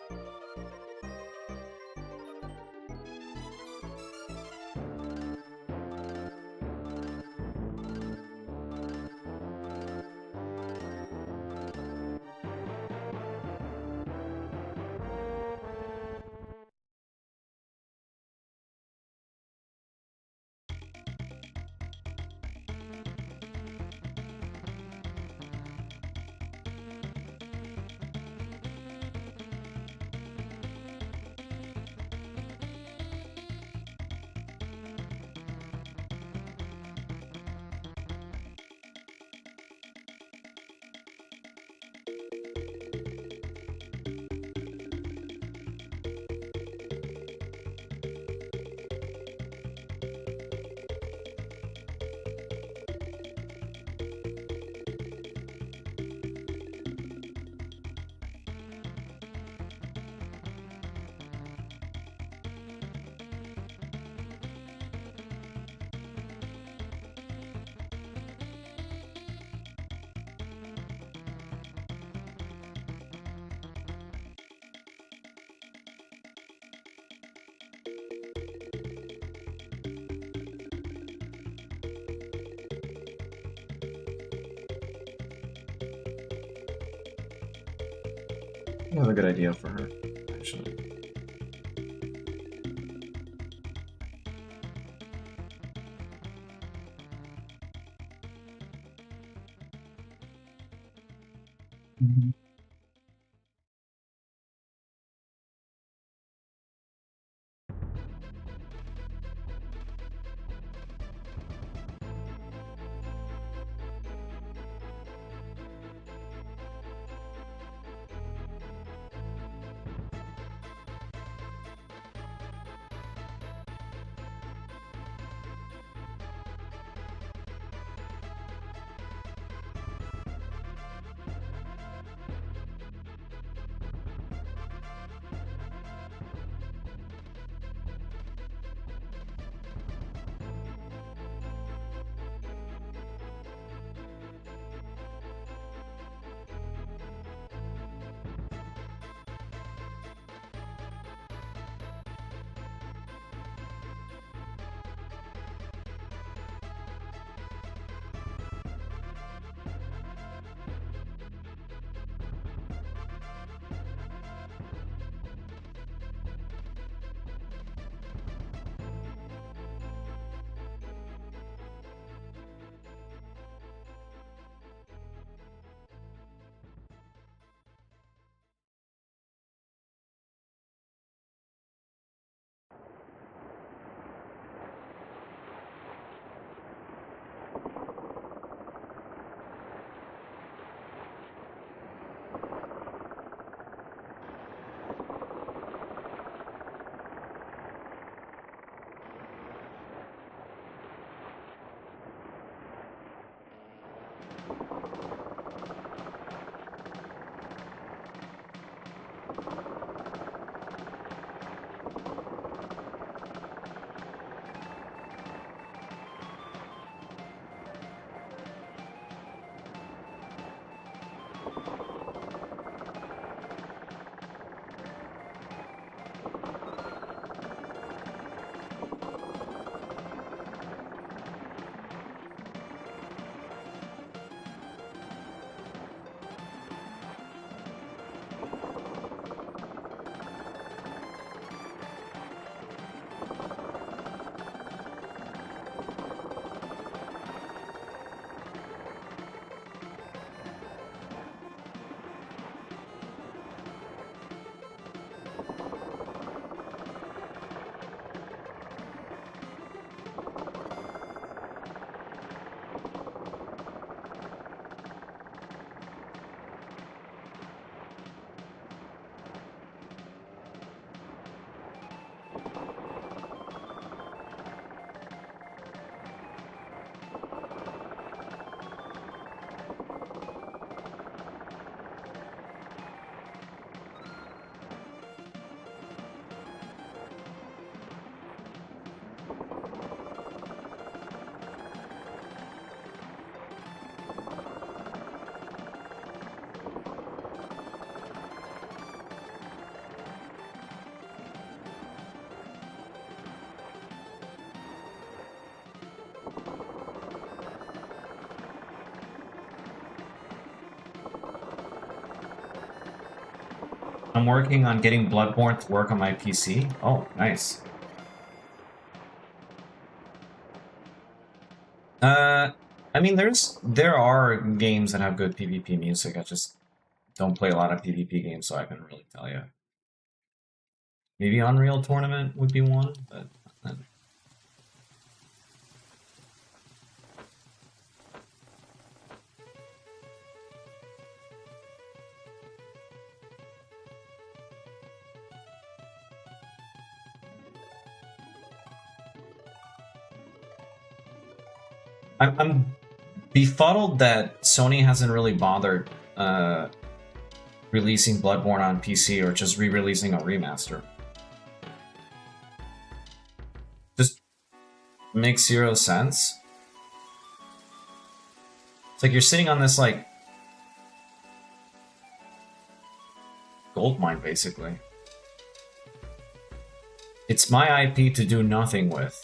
I have a good idea for her, actually. I'm working on getting Bloodborne to work on my PC. Oh, nice. I mean, there are games that have good PvP music. I just don't play a lot of PvP games, so I couldn't really tell you. Maybe Unreal Tournament would be one, but I'm befuddled that Sony hasn't really bothered releasing Bloodborne on PC or just re-releasing a remaster. Just makes zero sense. It's like you're sitting on this, like, gold mine, basically. It's my IP to do nothing with.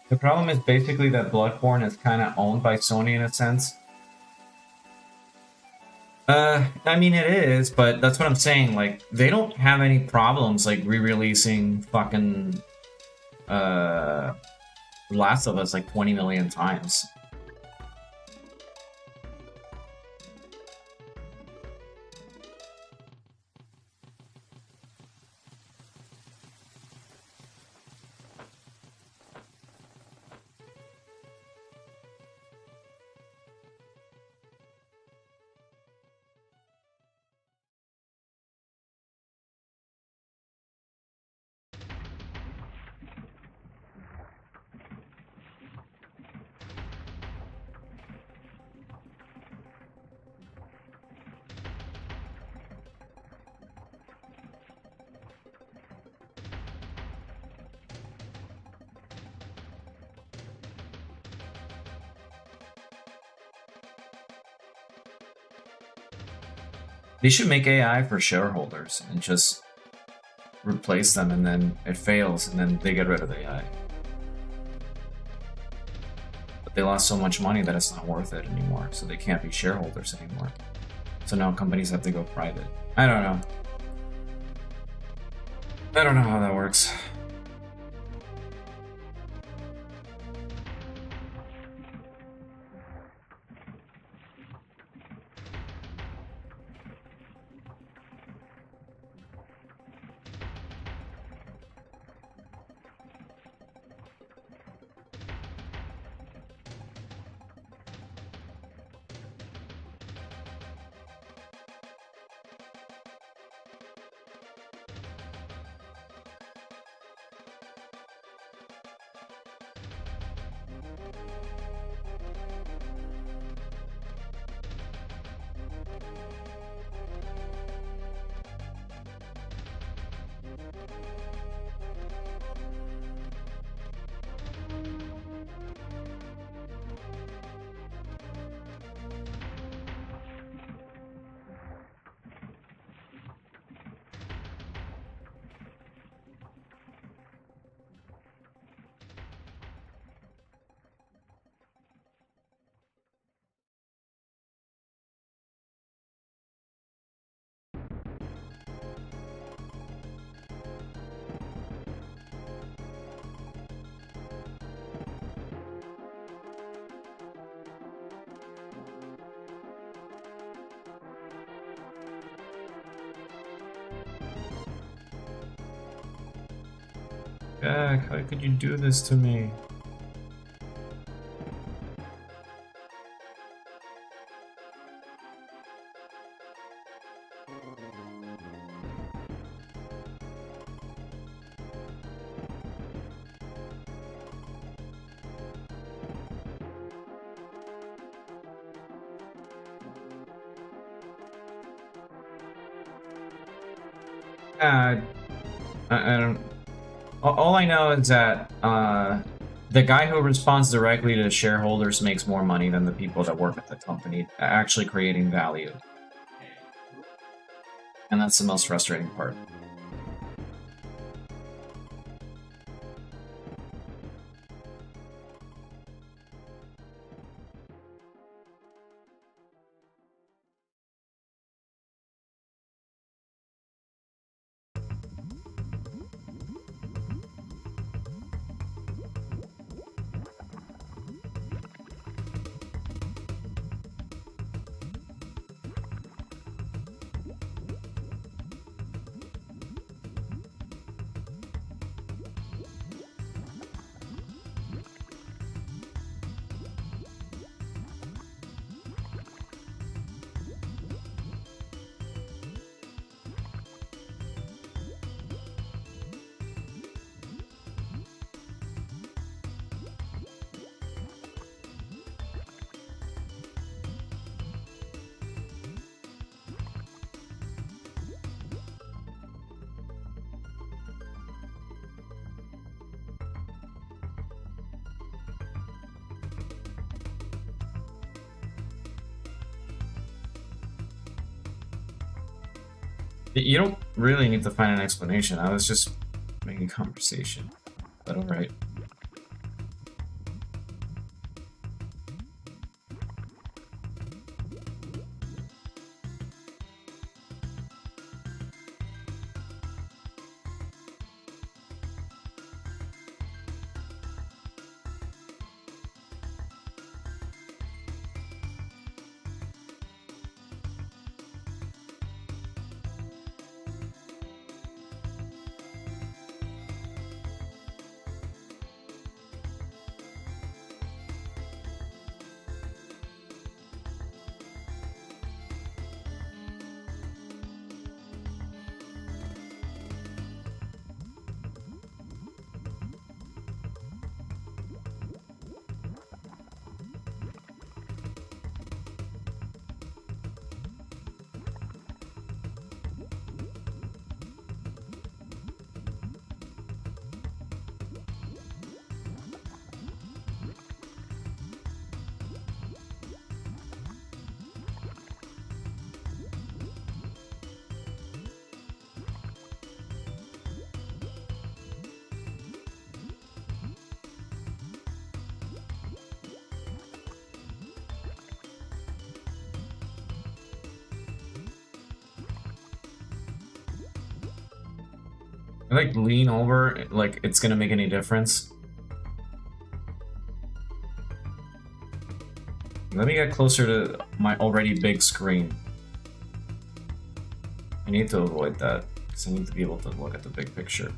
The problem is basically that Bloodborne is kind of owned by Sony in a sense. I mean it is, but that's what I'm saying. Like, they don't have any problems like re-releasing fucking Last of Us like 20 million times. They should make AI for shareholders and just replace them, and then it fails, and then they get rid of AI. But they lost so much money that it's not worth it anymore, so they can't be shareholders anymore. So now companies have to go private. I don't know. I don't know how that works. Jack, how could you do this to me? I don't. All I know is that the guy who responds directly to shareholders makes more money than the people that work at the company, actually creating value. And that's the most frustrating part. You don't really need to find an explanation. I was just making conversation. But alright. Like lean over, like it's gonna make any difference. Let me get closer to my already big screen. I need to avoid that, because I need to be able to look at the big picture.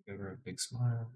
Give her a big smile.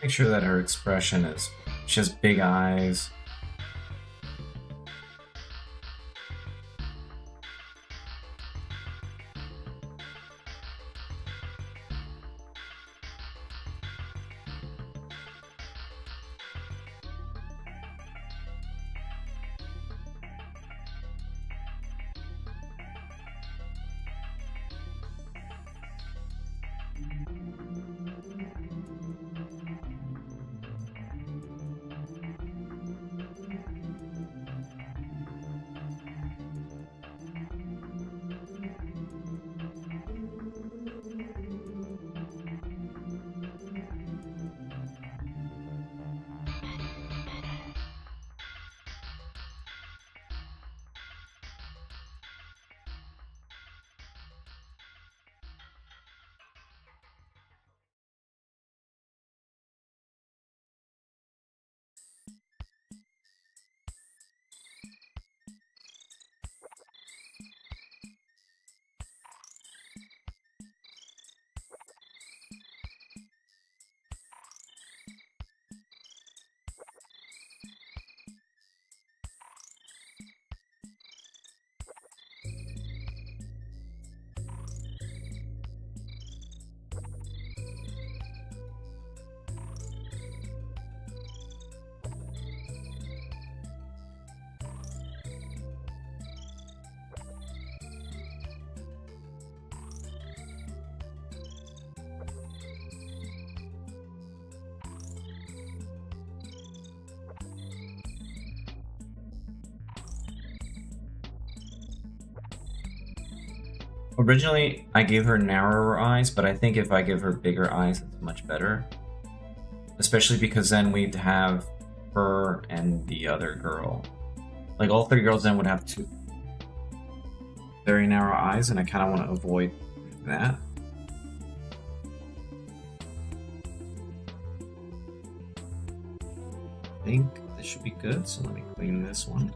Make sure that her expression is, she has big eyes. Originally, I gave her narrower eyes, but I think if I give her bigger eyes, it's much better. Especially because then we'd have her and the other girl. Like, all three girls then would have two very narrow eyes, and I kind of want to avoid that. I think this should be good, so let me clean this one.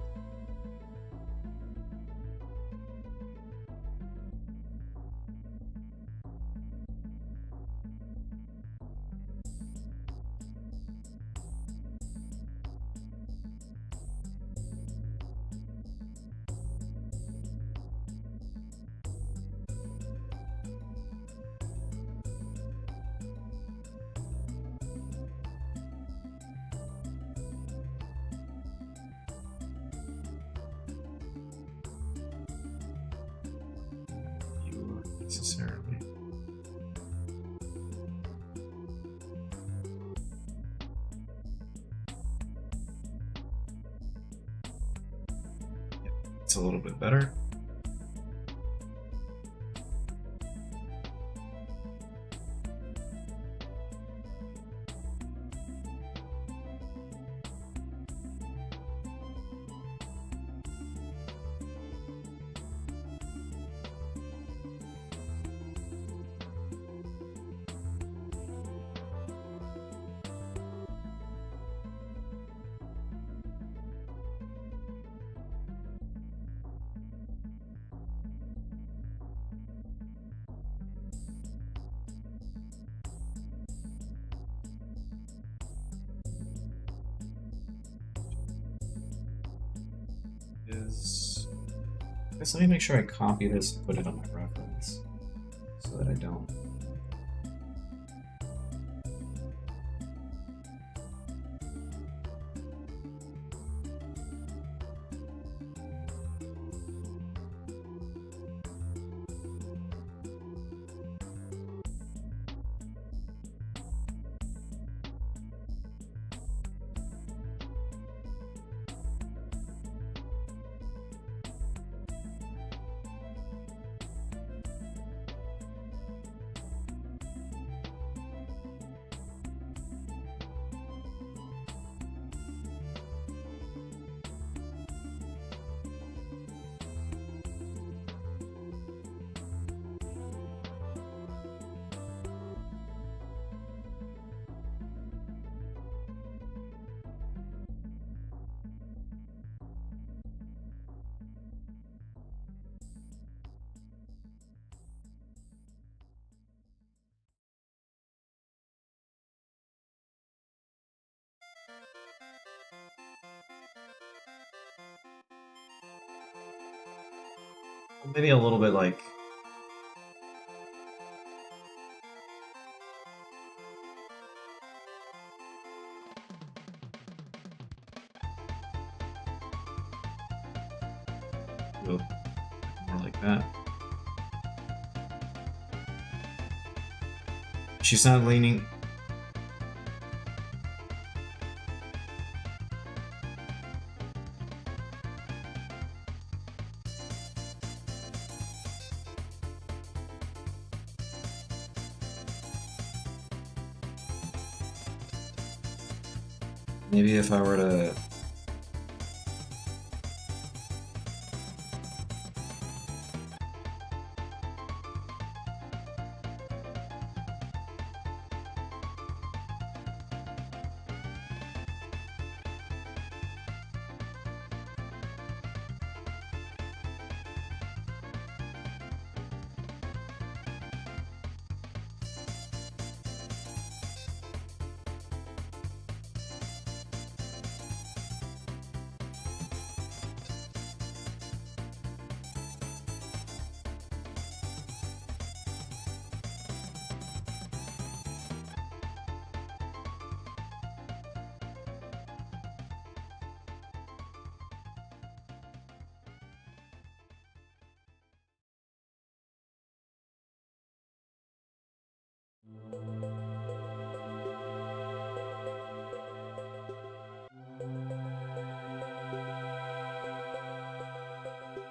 Necessarily. It's a little bit better. I guess let me make sure I copy this and put it on my reference so that I don't. Maybe a little bit like... Ooh, more like that. She's not leaning... Maybe if I were to...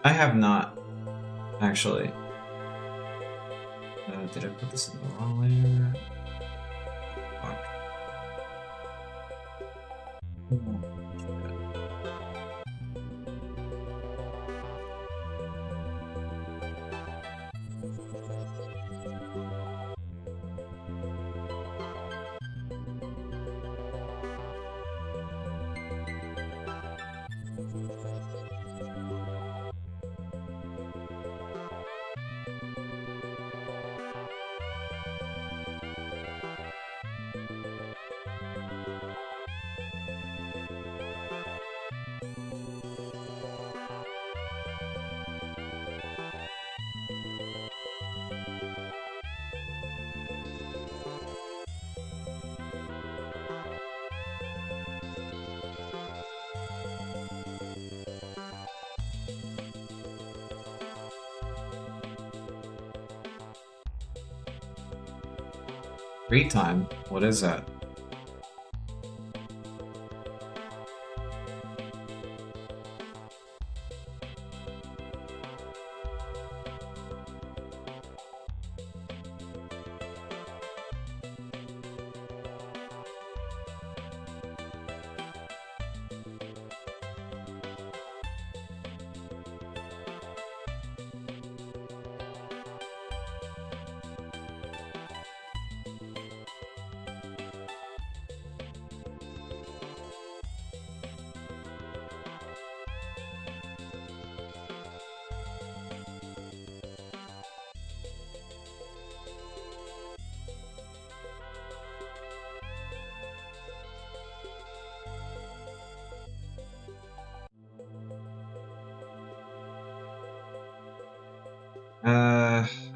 I have not, actually. Did I put this in the wrong layer? Fuck. Free time? What is that?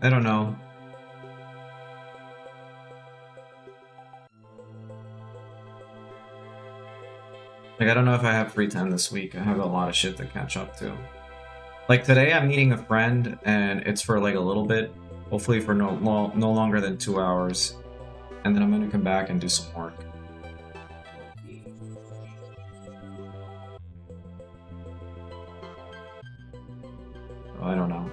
I don't know. Like, I don't know if I have free time this week. I have a lot of shit to catch up to. Like, today I'm meeting a friend, and it's for, like, a little bit. Hopefully for no longer than 2 hours. And then I'm gonna come back and do some work. So, I don't know.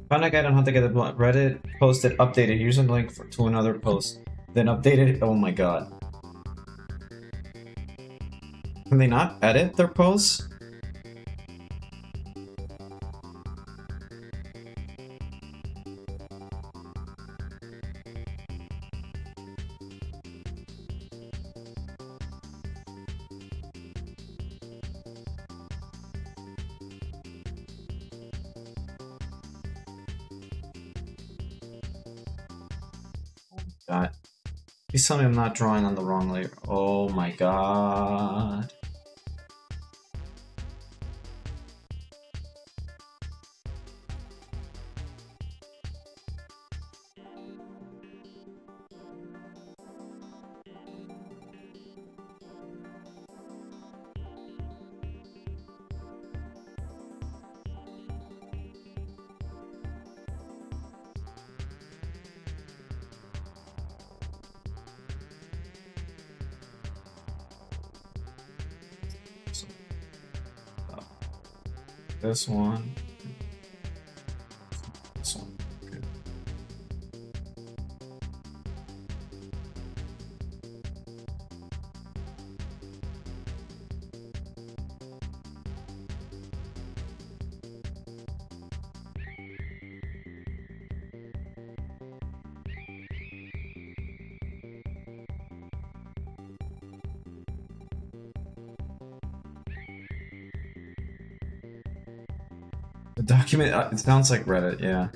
Find a guide on how to get a Reddit posted updated. Use a link to another post. Then update it. Oh my god. Can they not edit their posts? God. Please tell me I'm not drawing on the wrong layer. Oh my god. This one. This one. Okay. The document, it sounds like Reddit, yeah.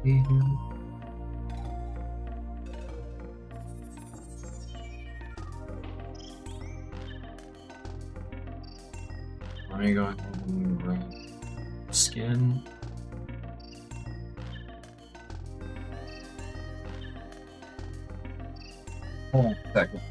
Let me go ahead and grab skin. Hold on a second.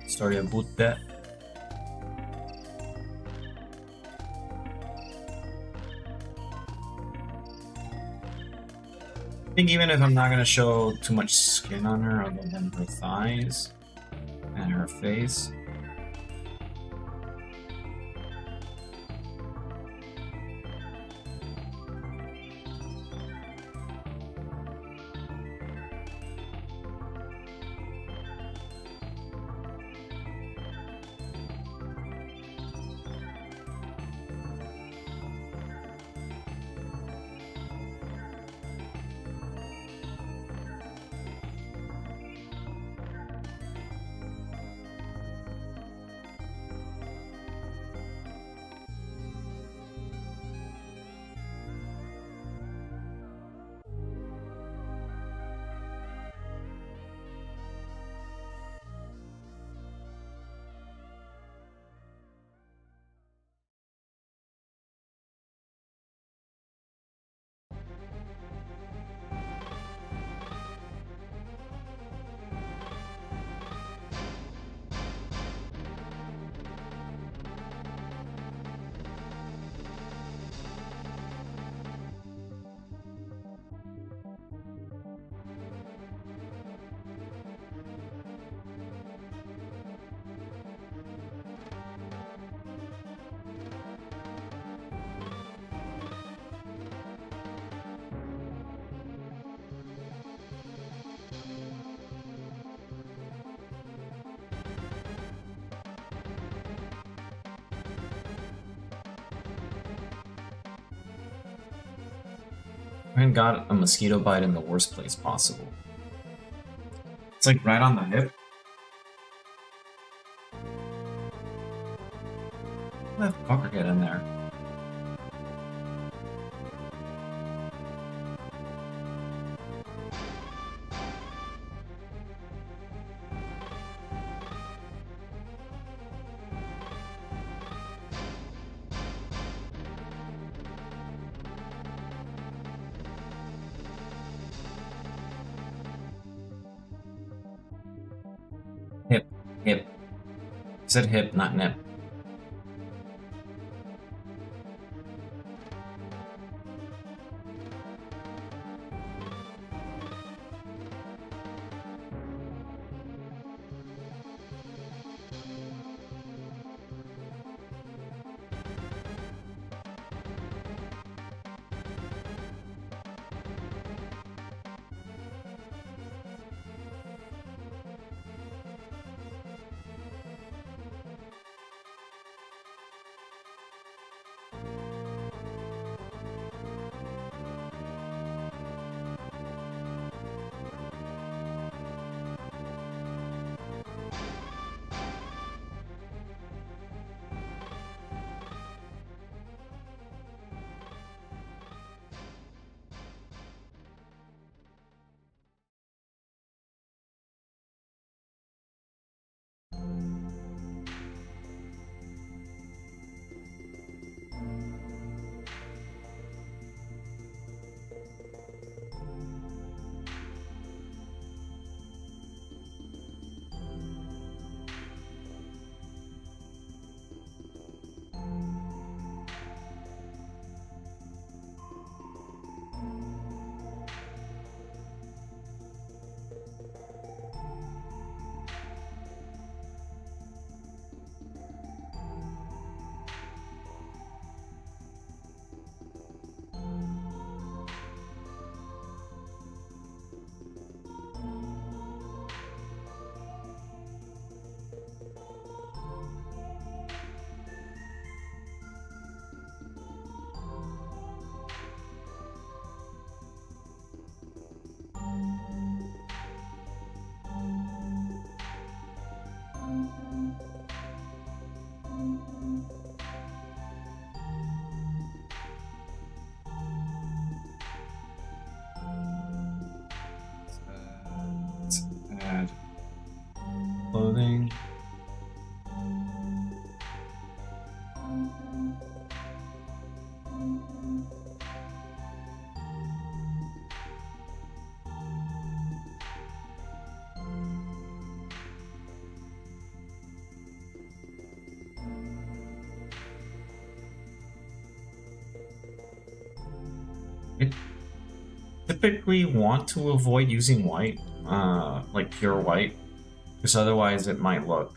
Sorry about that. I think even if I'm not gonna show too much skin on her other than her thighs and her face. I got a mosquito bite in the worst place possible. It's like right on the hip. Let the fucker get in there. Hip. I said hip, not nip. clothing. I typically want to avoid using white, like pure white, because otherwise it might look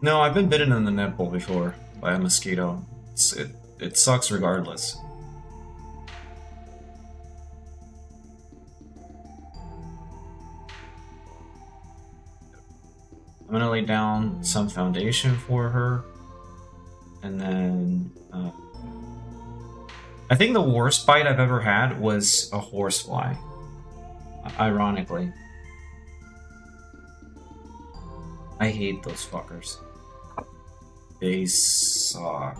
No, I've been bitten in the nipple before by a mosquito. It sucks regardless. I'm gonna lay down some foundation for her, and then I think the worst bite I've ever had was a horsefly, ironically. I hate those fuckers. They suck.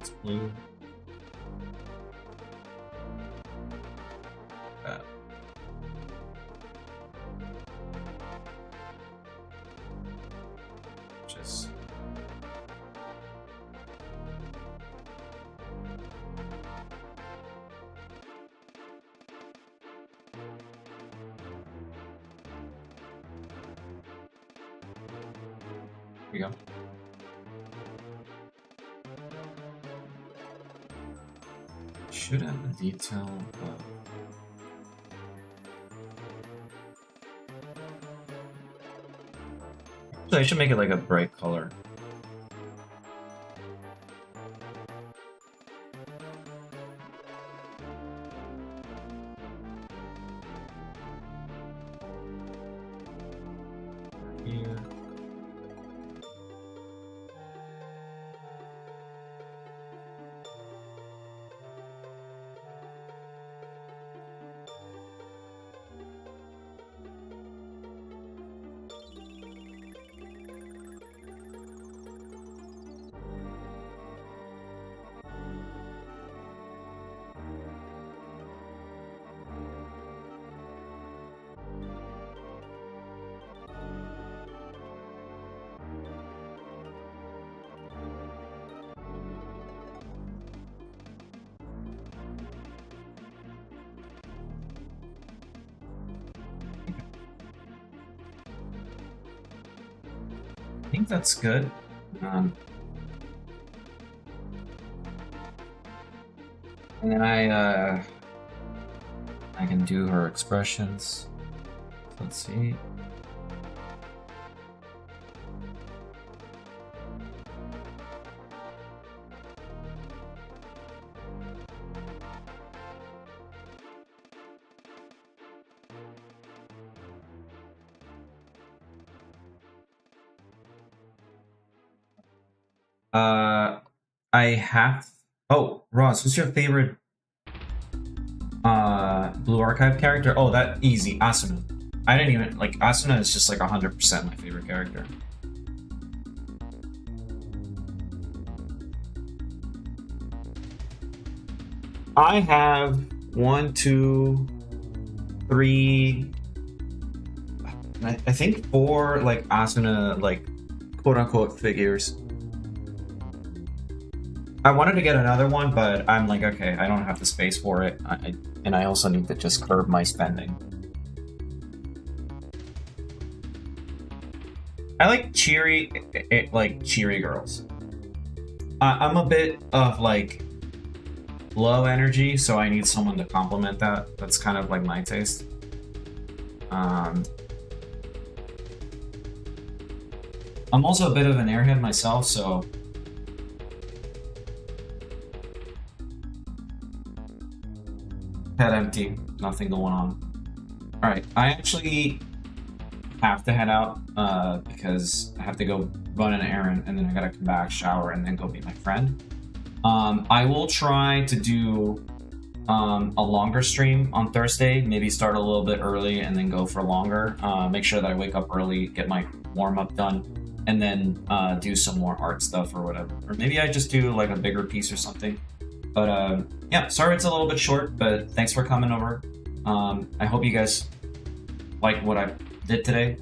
It's blue. That. Just. Here we go. Should have a detail of so I should make it like a bright color. Here. think that's good. And then I can do her expressions. Let's see. I have. Oh, Roz, who's your favorite Blue Archive character? Oh, that easy, Asuna. I didn't even like Asuna is just like 100% my favorite character. I have 1, 2, 3. I think 4 like Asuna like quote unquote figures. I wanted to get another one, but I'm like, okay, I don't have the space for it. And I also need to just curb my spending. I like cheery girls. I'm a bit of like low energy, so I need someone to complement that. That's kind of like my taste. I'm also a bit of an airhead myself, so head empty, nothing going on. All right, I actually have to head out because I have to go run an errand, and then I gotta come back, shower, and then go meet my friend. I will try to do a longer stream on Thursday, maybe start a little bit early and then go for longer. Make sure that I wake up early, get my warm-up done, and then do some more art stuff or whatever. Or maybe I just do like a bigger piece or something. But yeah, sorry it's a little bit short, but thanks for coming over. I hope you guys like what I did today.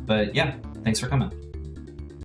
But yeah, thanks for coming.